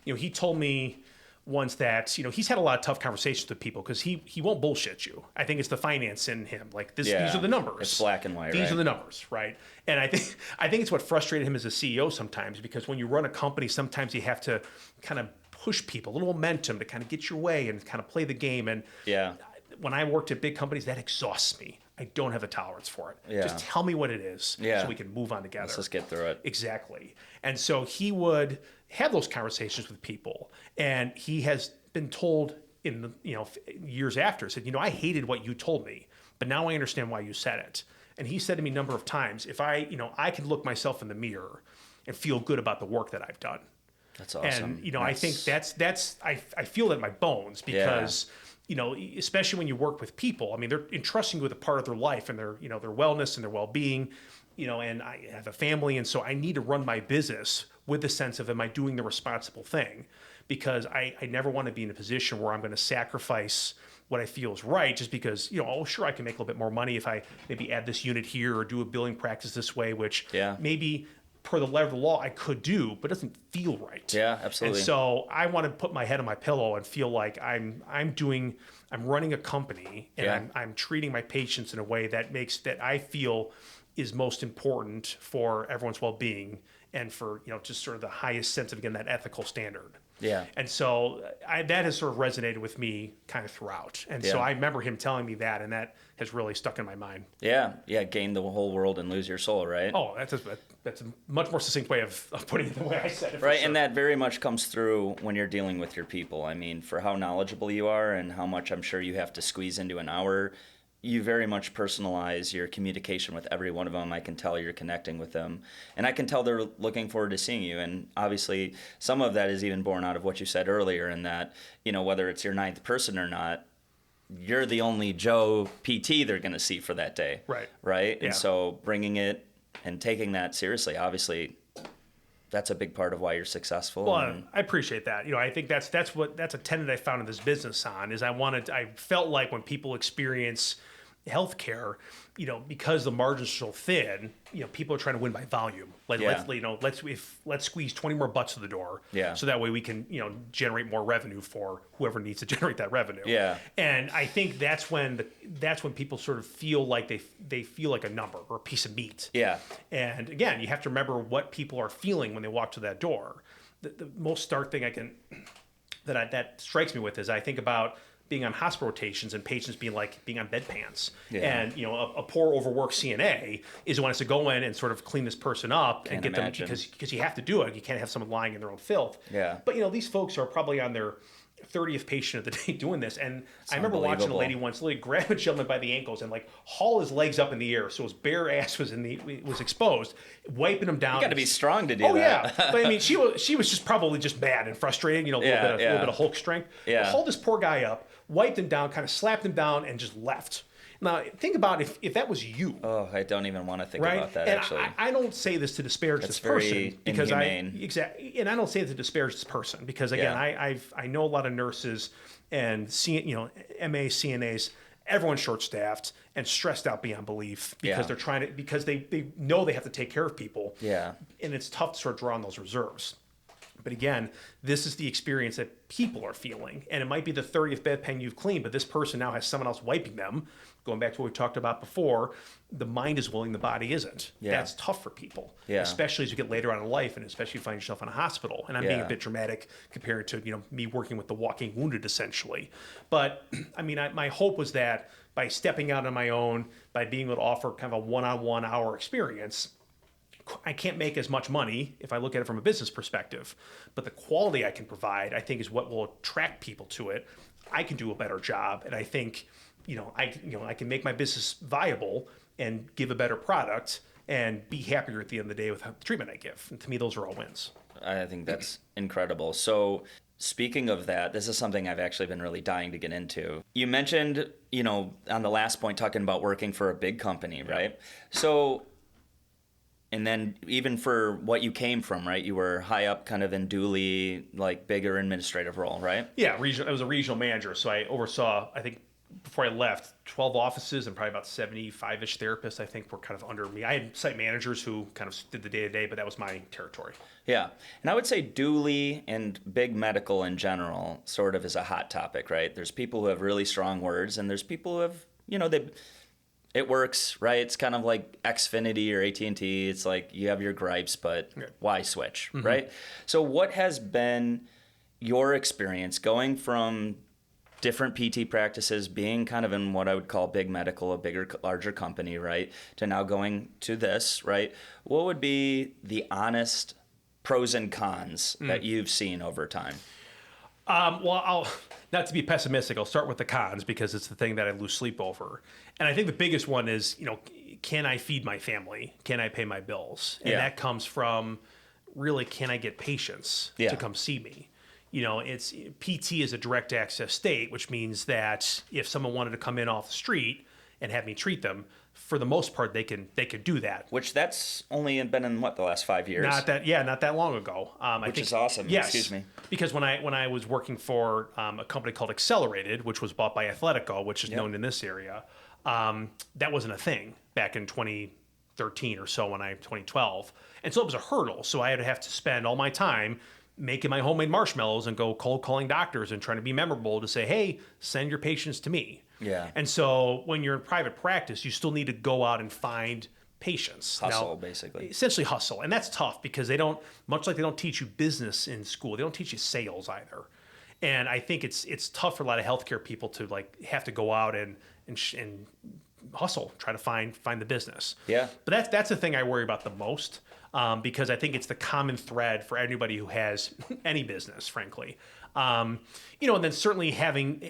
He told me once that, he's had a lot of tough conversations with people because he won't bullshit you. I think it's the finance in him. Like these are the numbers. It's black and white, These are the numbers, right? And I think it's what frustrated him as a CEO sometimes, because when you run a company, sometimes you have to kind of push people, a little momentum to kind of get your way and kind of play the game. And when I worked at big companies, that exhausts me. I don't have the tolerance for it. Yeah. Just tell me what it is so we can move on together. Let's just get through it. Exactly. And so he would have those conversations with people, and he has been told in the years after, said, I hated what you told me, but now I understand why you said it. And he said to me a number of times, if I can look myself in the mirror and feel good about the work that I've done. That's awesome. And I think that's I feel that in my bones, because especially when you work with people, I mean, they're entrusting you with a part of their life and their their wellness and their well-being. and I have a family, and so I need to run my business with the sense of, am I doing the responsible thing? Because I never want to be in a position where I'm going to sacrifice what I feel is right just because, oh, sure, I can make a little bit more money if I maybe add this unit here or do a billing practice this way, which maybe per the letter of the law I could do, but it doesn't feel right. Yeah, absolutely. And so I want to put my head on my pillow and feel like I'm running a company, and I'm treating my patients in a way that I feel is most important for everyone's well-being and for, just sort of the highest sense of, again, that ethical standard. Yeah. And so that has sort of resonated with me kind of throughout. And so I remember him telling me that, and that has really stuck in my mind. Yeah. Gain the whole world and lose your soul, right? Oh, that's a much more succinct way of putting it the way I said it. Right, sure. And that very much comes through when you're dealing with your people. I mean, for how knowledgeable you are and how much I'm sure you have to squeeze into an hour, you very much personalize your communication with every one of them. I can tell you're connecting with them. And I can tell they're looking forward to seeing you. And obviously, some of that is even born out of what you said earlier, in that, whether it's your ninth person or not, you're the only Joe PT they're going to see for that day. Right. Right? Yeah. And so bringing it and taking that seriously, obviously, that's a big part of why you're successful. Well, I appreciate that. I think that's a tenet I found in this business is I felt like when people experience healthcare, because the margins are so thin, people are trying to win by volume. Let's squeeze 20 more butts to the door. Yeah. So that way we can, generate more revenue for whoever needs to generate that revenue. Yeah. And I think that's when people sort of feel like they feel like a number or a piece of meat. Yeah. And again, you have to remember what people are feeling when they walk to that door. The most stark thing that strikes me with is I think about being on hospital rotations and patients being on bedpans. Yeah. And, a poor overworked CNA is who wants to go in and sort of clean this person up and get them, because you have to do it. You can't have someone lying in their own filth. Yeah. But, these folks are probably on their 30th patient of the day doing this. And I remember watching a lady once literally grab a gentleman by the ankles and haul his legs up in the air so his bare ass was exposed, wiping him down. You got to be strong to do that. Oh yeah, but I mean, she was just probably just mad and frustrated. A little bit of Hulk strength. Yeah. Hauled this poor guy up, wiped him down, kind of slapped him down, and just left. Now, think about if that was you. Oh, I don't even want to think right? about that, and actually. I don't say this to disparage this person. Because and I don't say it to disparage this person because, again, I know a lot of nurses and MA, CNAs, everyone's short-staffed and stressed out beyond belief because they're because they know they have to take care of people. Yeah. And it's tough to sort of draw on those reserves. But again, this is the experience that people are feeling. And it might be the 30th bedpan you've cleaned, but this person now has someone else wiping them. Going back to what we talked about before, the mind is willing, the body isn't. Yeah. That's tough for people, especially as you get later on in life, and especially if you find yourself in a hospital. And I'm being a bit dramatic compared to me working with the walking wounded, essentially. But I mean, my hope was that by stepping out on my own, by being able to offer kind of a one-on-one hour experience, I can't make as much money if I look at it from a business perspective, but the quality I can provide, I think, is what will attract people to it. I can do a better job, and I think, I can make my business viable and give a better product and be happier at the end of the day with the treatment I give. And to me, those are all wins. I think that's incredible. So, speaking of that, this is something I've actually been really dying to get into. You mentioned, on the last point, talking about working for a big company, right? So. And then even for what you came from, right? You were high up kind of in Duly, bigger administrative role, right? Yeah, I was a regional manager. So I oversaw, I think, before I left, 12 offices and probably about 75-ish therapists, I think, were kind of under me. I had site managers who kind of did the day-to-day, but that was my territory. Yeah. And I would say Duly and big medical in general sort of is a hot topic, right? There's people who have really strong words, and there's people who have, it works, right? It's kind of like Xfinity or AT&T. It's like you have your gripes, but why switch, right? So what has been your experience going from different PT practices, being kind of in what I would call big medical, a bigger, larger company, right, to now going to this, right? What would be the honest pros and cons that you've seen over time? Well, not to be pessimistic, I'll start with the cons because it's the thing that I lose sleep over. And I think the biggest one is, can I feed my family? Can I pay my bills? And that comes from really, can I get patients to come see me? It's PT is a direct access state, which means that if someone wanted to come in off the street and have me treat them, for the most part, they can do that. Which that's only been in the last 5 years. Not that long ago. Which is awesome. Yes, Excuse me. Because when I was working for a company called Accelerated, which was bought by Athletico, which is known in this area, that wasn't a thing back in 2013 or so 2012, and so it was a hurdle. So I had to have to spend all my time making my homemade marshmallows and go cold calling doctors and trying to be memorable to say, hey, send your patients to me. Yeah. And so when you're in private practice, you still need to go out and find patients. Hustle, basically. Essentially hustle. And that's tough because they don't, much like they don't teach you business in school, they don't teach you sales either. And I think it's tough for a lot of healthcare people to like have to go out and hustle, try to find the business. Yeah. But that's the thing I worry about the most, because I think it's the common thread for anybody who has any business, frankly. And then certainly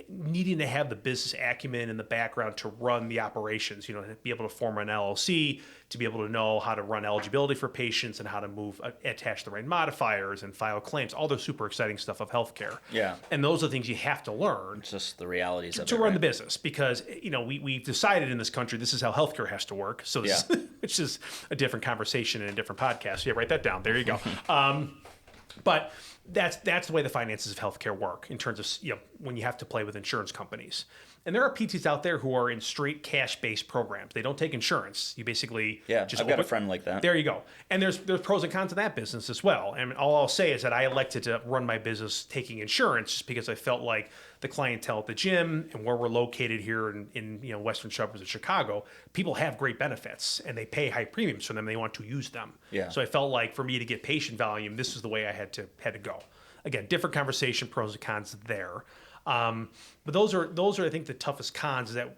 needing to have the business acumen in the background to run the operations, to be able to form an LLC, to be able to know how to run eligibility for patients and how to attach the right modifiers and file claims, all the super exciting stuff of healthcare. Yeah. And those are things you have to learn. It's just the realities of it. To run the business, because, we've decided in this country, this is how healthcare has to work. So this, which is a different conversation and a different podcast. Yeah, write that down. There you go. But that's the way the finances of healthcare work in terms of when you have to play with insurance companies. And there are PTs out there who are in straight cash-based programs. They don't take insurance. You basically just I've got a friend like that. There you go. And there's pros and cons to that business as well. And all I'll say is that I elected to run my business taking insurance just because I felt like the clientele at the gym and where we're located here in western suburbs of Chicago, people have great benefits and they pay high premiums for them. They want to use them. Yeah. So I felt like for me to get patient volume, this is the way I had to go. Again, different conversation, pros and cons there. But those are I think the toughest cons that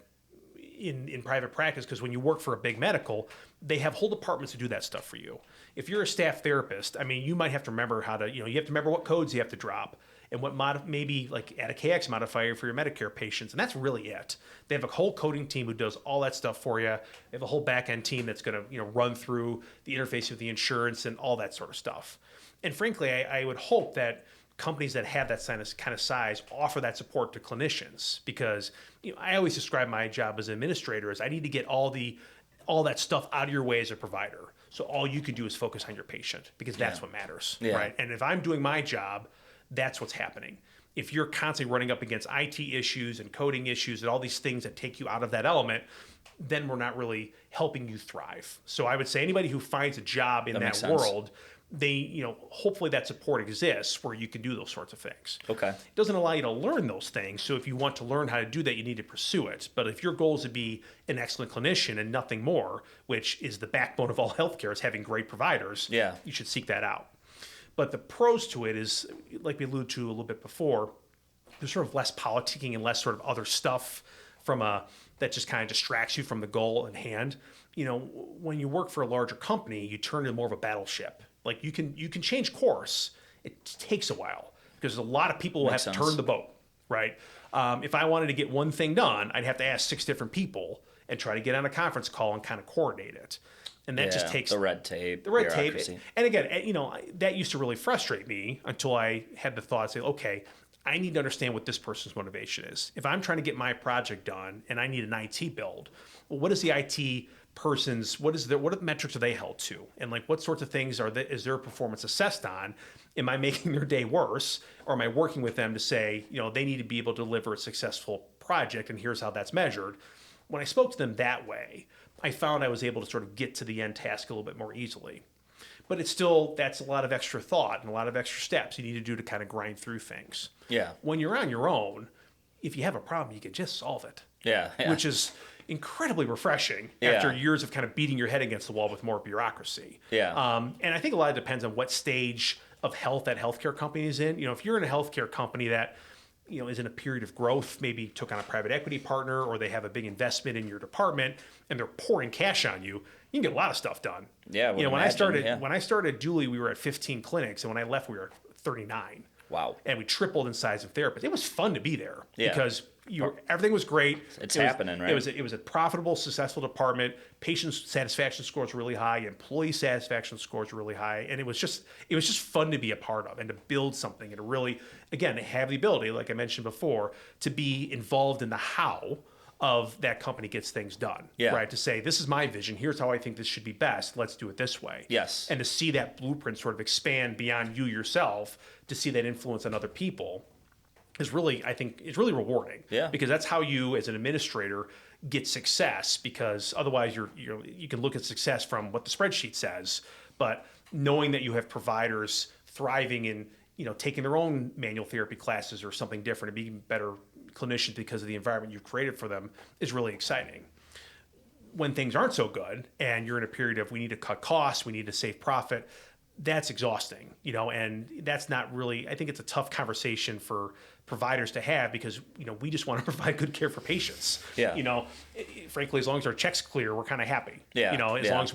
in private practice, because when you work for a big medical, they have whole departments to do that stuff for you. If you're a staff therapist, you might have to remember how to, you have to remember what codes you have to drop and what maybe like add a KX modifier for your Medicare patients. And that's really it. They have a whole coding team who does all that stuff for you. They have a whole back end team that's going to, run through the interface with the insurance and all that sort of stuff. And frankly, I would hope that companies that have that kind of size offer that support to clinicians, because I always describe my job as an administrator as I need to get all that stuff out of your way as a provider. So all you can do is focus on your patient, because that's what matters, right? And if I'm doing my job, that's what's happening. If you're constantly running up against IT issues and coding issues and all these things that take you out of that element, then we're not really helping you thrive. So I would say anybody who finds a job in that world, they, hopefully that support exists where you can do those sorts of things. Okay. It doesn't allow you to learn those things. So if you want to learn how to do that, you need to pursue it. But if your goal is to be an excellent clinician and nothing more, which is the backbone of all healthcare, is having great providers, you should seek that out. But the pros to it is, like we alluded to a little bit before, there's sort of less politicking and less sort of other stuff that just kind of distracts you from the goal at hand. When you work for a larger company, you turn into more of a battleship. Like you can change course. It takes a while because a lot of people will have to turn the boat, right? If I wanted to get one thing done, I'd have to ask 6 different people and try to get on a conference call and kind of coordinate it. And that just takes the red tape. And again, that used to really frustrate me until I had the thought, say, okay, I need to understand what this person's motivation is. If I'm trying to get my project done and I need an IT build, well, what is the IT person's, what metrics are they held to? And like, what sorts of things is their performance assessed on? Am I making their day worse? Or am I working with them to say, they need to be able to deliver a successful project and here's how that's measured? When I spoke to them that way, I found I was able to sort of get to the end task a little bit more easily. But that's a lot of extra thought and a lot of extra steps you need to do to kind of grind through things. Yeah. When you're on your own, if you have a problem, you can just solve it. Yeah. Which is incredibly refreshing after years of kind of beating your head against the wall with more bureaucracy. Yeah. And I think a lot of it depends on what stage of health that healthcare company is in. If you're in a healthcare company that is in a period of growth, maybe took on a private equity partner or they have a big investment in your department and they're pouring cash on you, you can get a lot of stuff done. Yeah. When I started Duly, we were at 15 clinics, and when I left, we were at 39. Wow. And we tripled in size of therapists. It was fun to be there because everything was great. It's happening, right? It was a profitable, successful department. Patient satisfaction scores were really high. Employee satisfaction scores were really high. And it was just fun to be a part of and to build something and to really, again, have the ability, like I mentioned before, to be involved in the how of that company gets things done. Yeah. Right. To say, this is my vision. Here's how I think this should be best. Let's do it this way. Yes. And to see that blueprint sort of expand beyond you yourself, to see that influence on other people is really, I think, is really rewarding. Yeah. Because that's how you, as an administrator, get success. Because otherwise, you can look at success from what the spreadsheet says, but knowing that you have providers thriving in, taking their own manual therapy classes or something different and being better clinicians because of the environment you've created for them is really exciting. When things aren't so good and you're in a period of we need to cut costs, we need to save profit, that's exhausting, and that's not really, I think it's a tough conversation for providers to have because, we just want to provide good care for patients. Yeah. Frankly, as long as our check's clear, we're kind of happy. Yeah. As long as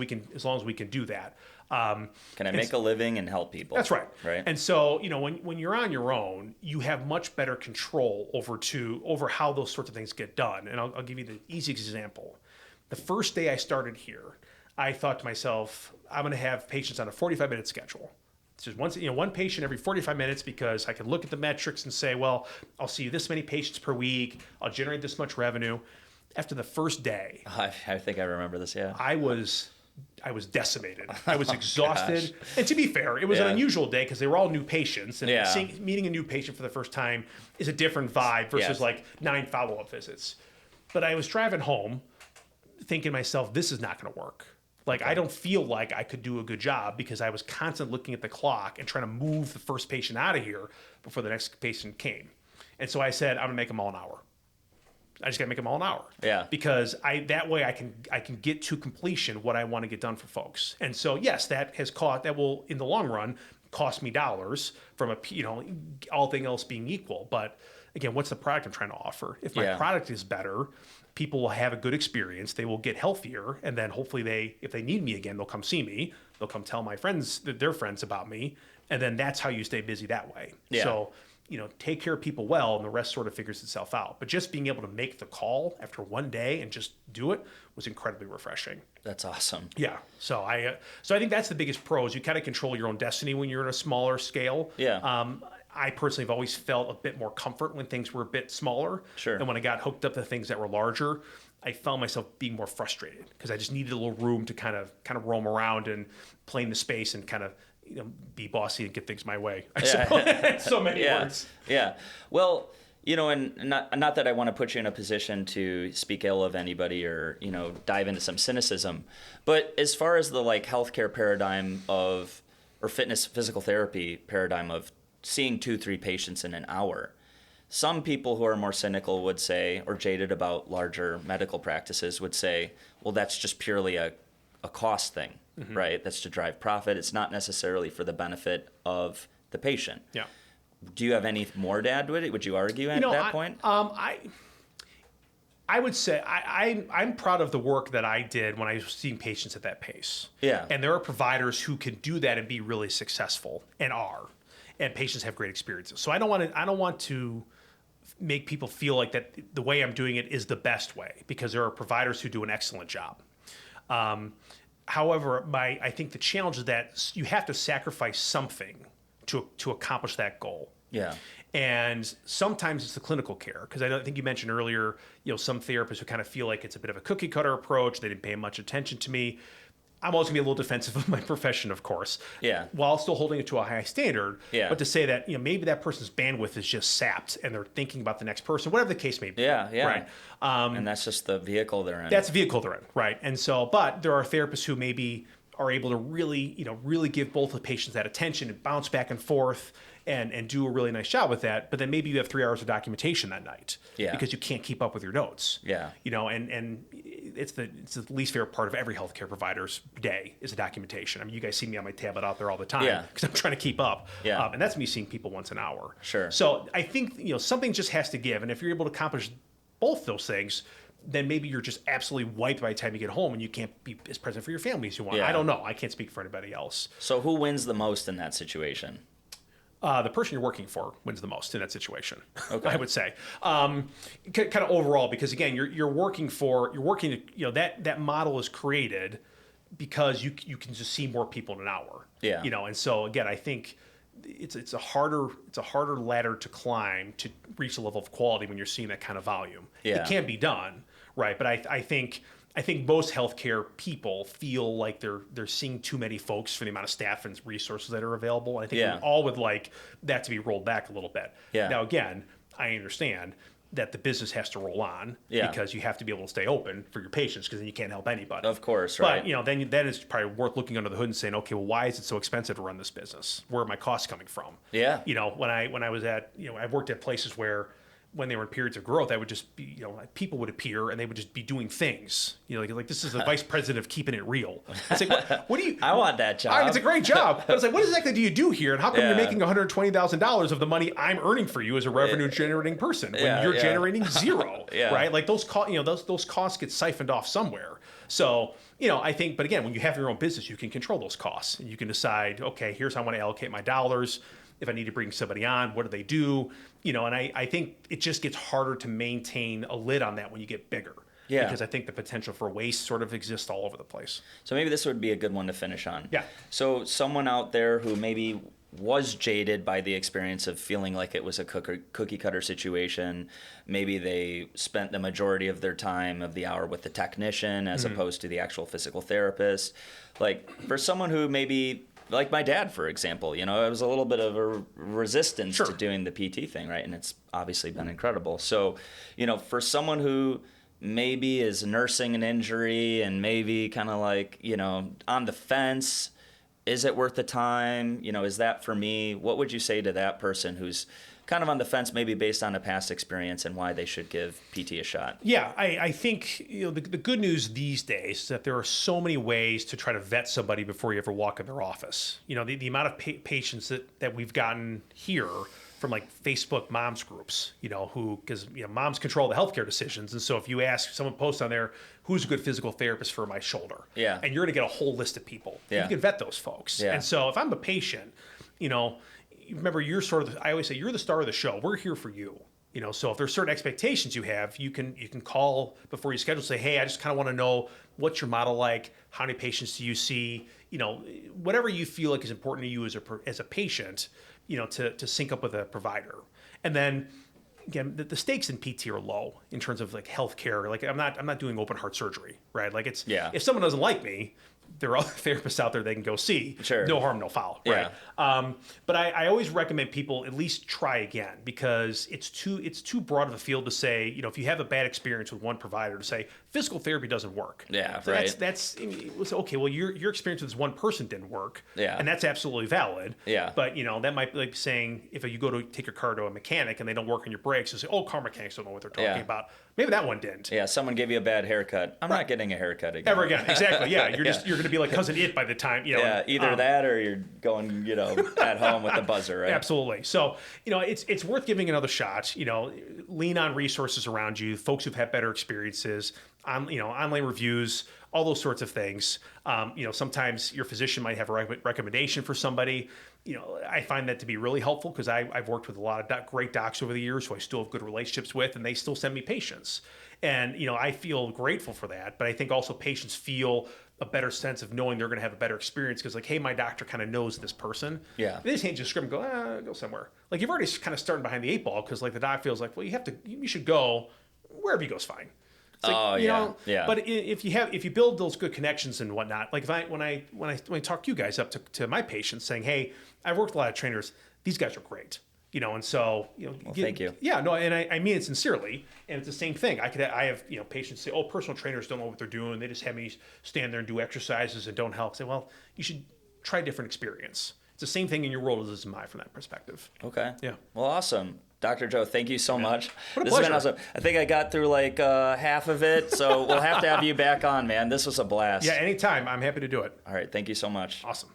we can do that. Can I make a living and help people? That's right. Right. And so, when you're on your own, you have much better control over how those sorts of things get done. And I'll give you the easiest example. The first day I started here, I thought to myself, I'm going to have patients on a 45-minute schedule. It's just one patient every 45 minutes because I can look at the metrics and say, well, I'll see this many patients per week. I'll generate this much revenue. After the first day, I think I remember this. Yeah. I was decimated. I was exhausted. And to be fair, it was an unusual day because they were all new patients. And meeting a new patient for the first time is a different vibe versus like 9 follow-up visits. But I was driving home thinking to myself, this is not going to work. Like, I don't feel like I could do a good job because I was constantly looking at the clock and trying to move the first patient out of here before the next patient came. And so I said, I'm going to make them all an hour. I just got to make them all an hour. Yeah. Because that way I can get to completion what I want to get done for folks. And so, yes, that will, in the long run, cost me dollars from all things else being equal. But again, what's the product I'm trying to offer? If my product is better, people will have a good experience. They will get healthier. And then hopefully if they need me again, they'll come see me. They'll come tell my friends, their friends about me. And then that's how you stay busy that way. Yeah. So, take care of people well and the rest sort of figures itself out. But just being able to make the call after one day and just do it was incredibly refreshing. That's awesome. Yeah. So I think that's the biggest pro is you kind of control your own destiny when you're in a smaller scale. Yeah. I personally have always felt a bit more comfort when things were a bit smaller. Sure. And when I got hooked up to things that were larger, I found myself being more frustrated because I just needed a little room to kind of roam around and play in the space and kind of be bossy and get things my way. I suppose. So many words. Yeah. Well, and not that I want to put you in a position to speak ill of anybody or, dive into some cynicism, but as far as the healthcare paradigm or physical therapy paradigm of seeing 2-3 patients in an hour, some people who are more cynical would say, or jaded about larger medical practices would say, well, that's just purely a cost thing. Mm-hmm. Right? That's to drive profit. It's not necessarily for the benefit of the patient. Yeah. Do you have any more to add to it? Would you argue at that point? I would say I'm proud of the work that I did when I was seeing patients at that pace. Yeah. And there are providers who can do that and be really successful and patients have great experiences. So I don't want to make people feel like that the way I'm doing it is the best way because there are providers who do an excellent job. However, I think the challenge is that you have to sacrifice something to accomplish that goal. Yeah. And sometimes it's the clinical care, because I think you mentioned earlier, some therapists who kind of feel like it's a bit of a cookie cutter approach. They didn't pay much attention to me. I'm always gonna be a little defensive of my profession, of course. Yeah. While still holding it to a high standard. Yeah. But to say that maybe that person's bandwidth is just sapped and they're thinking about the next person, whatever the case may be. Yeah. Yeah. Right. And that's just the vehicle they're in. That's the vehicle they're in, right? And so, but there are therapists who maybe are able to really give both the patients that attention and bounce back and forth and do a really nice job with that. But then maybe you have 3 hours of documentation that night. Yeah. Because you can't keep up with your notes. Yeah. And it's the least favorite part of every healthcare provider's day is the documentation. I mean, you guys see me on my tablet out there all the time because I'm trying to keep up. Yeah. And that's me seeing people once an hour. Sure. So I think, something just has to give. And if you're able to accomplish both those things, then maybe you're just absolutely wiped by the time you get home and you can't be as present for your family as you want. Yeah. I don't know. I can't speak for anybody else. So who wins the most in that situation? The person you're working for wins the most in that situation. Okay. I would say, kind of overall, because again, you're working, that model is created because you can just see more people in an hour. Yeah. And so again, I think it's a harder ladder to climb to reach a level of quality when you're seeing that kind of volume. Yeah. It can be done, right? But I think most healthcare people feel like they're seeing too many folks for the amount of staff and resources that are available. And I think we all would like that to be rolled back a little bit. Yeah. Now, again, I understand that the business has to roll on because you have to be able to stay open for your patients, because then you can't help anybody. Of course, right. But then it's probably worth looking under the hood and saying, okay, well, why is it so expensive to run this business? Where are my costs coming from? Yeah. When I was at, I've worked at places where when they were in periods of growth, I would just be, like people would appear and they would just be doing things, like this is the vice president of keeping it real. It's like, what do you? I want that job. It's a great job. But it's like, what exactly do you do here? And how come you're making $120,000 of the money I'm earning for you as a revenue generating person when you're generating zero, right? Like those costs get siphoned off somewhere. So, I think, but again, when you have your own business, you can control those costs and you can decide, okay, here's how I want to allocate my dollars. If I need to bring somebody on, what do they do? And I think it just gets harder to maintain a lid on that when you get bigger. Yeah. Because I think the potential for waste sort of exists all over the place. So maybe this would be a good one to finish on. Yeah. So someone out there who maybe was jaded by the experience of feeling like it was a cookie cutter situation. Maybe they spent the majority of their time of the hour with the technician as opposed to the actual physical therapist. Like for someone who maybe, like my dad, for example, it was a little bit of a resistance to doing the PT thing, right? And it's obviously been incredible. So, for someone who maybe is nursing an injury and maybe kind of like, on the fence, is it worth the time? Is that for me? What would you say to that person who's kind of on the fence, maybe based on a past experience, and why they should give PT a shot? Yeah, I think the good news these days is that there are so many ways to try to vet somebody before you ever walk in their office. The amount of patients that we've gotten here from like Facebook moms groups, because moms control the healthcare decisions. And so if you ask, someone posts on there, who's a good physical therapist for my shoulder? Yeah. And you're going to get a whole list of people. Yeah. You can vet those folks. Yeah. And so if I'm a patient, remember, you're I always say, you're the star of the show. We're here for you. So if there's certain expectations you have, you can call before you schedule, say, hey, I just kind of want to know what's your model like, how many patients do you see, whatever you feel like is important to you as a patient, to sync up with a provider. And then again, the stakes in PT are low in terms of like healthcare. Like I'm not doing open heart surgery, right? Like if someone doesn't like me, there are other therapists out there they can go see. Sure. No harm, no foul. Right. Yeah. But I always recommend people at least try again, because it's too broad of a field to say, if you have a bad experience with one provider, to say physical therapy doesn't work. Yeah. So right. That's okay. Well, your experience with this one person didn't work. Yeah. And that's absolutely valid. Yeah. But that might be like saying, if you go to take your car to a mechanic and they don't work on your brakes, you say, oh, car mechanics don't know what they're talking about. Maybe that one didn't. Yeah. Someone gave you a bad haircut. I'm not getting a haircut again. Ever again. Exactly. Yeah. You're going to be like Cousin It by the time, Yeah. Either that or you're going, at home with the buzzer, right? Absolutely. So, it's worth giving another shot. Lean on resources around you, folks who've had better experiences, online reviews, all those sorts of things. Sometimes your physician might have a recommendation for somebody. I find that to be really helpful, because I've worked with a lot of great docs over the years who I still have good relationships with, and they still send me patients. And, I feel grateful for that. But I think also patients feel a better sense of knowing they're going to have a better experience, because like, hey, my doctor kind of knows this person. Yeah. They just can't just scream and go somewhere. Like, you've already kind of starting behind the eight ball, because like the doc feels like, well, you should go wherever you go's fine. Like, yeah. But if you build those good connections and whatnot, like when I talk you guys up to my patients saying, hey, I've worked with a lot of trainers, these guys are great. And so, well, thank you. Yeah, no, and I mean it sincerely. And it's the same thing. I have, patients say, oh, personal trainers don't know what they're doing. They just have me stand there and do exercises and don't help. I say, well, you should try a different experience. It's the same thing in your world as it is in mine from that perspective. Okay. Yeah. Well, awesome. Dr. Joe, thank you so much. What a this pleasure. Has been awesome. I think I got through like half of it, so we'll have to have you back on, man. This was a blast. Yeah, anytime. I'm happy to do it. All right. Thank you so much. Awesome.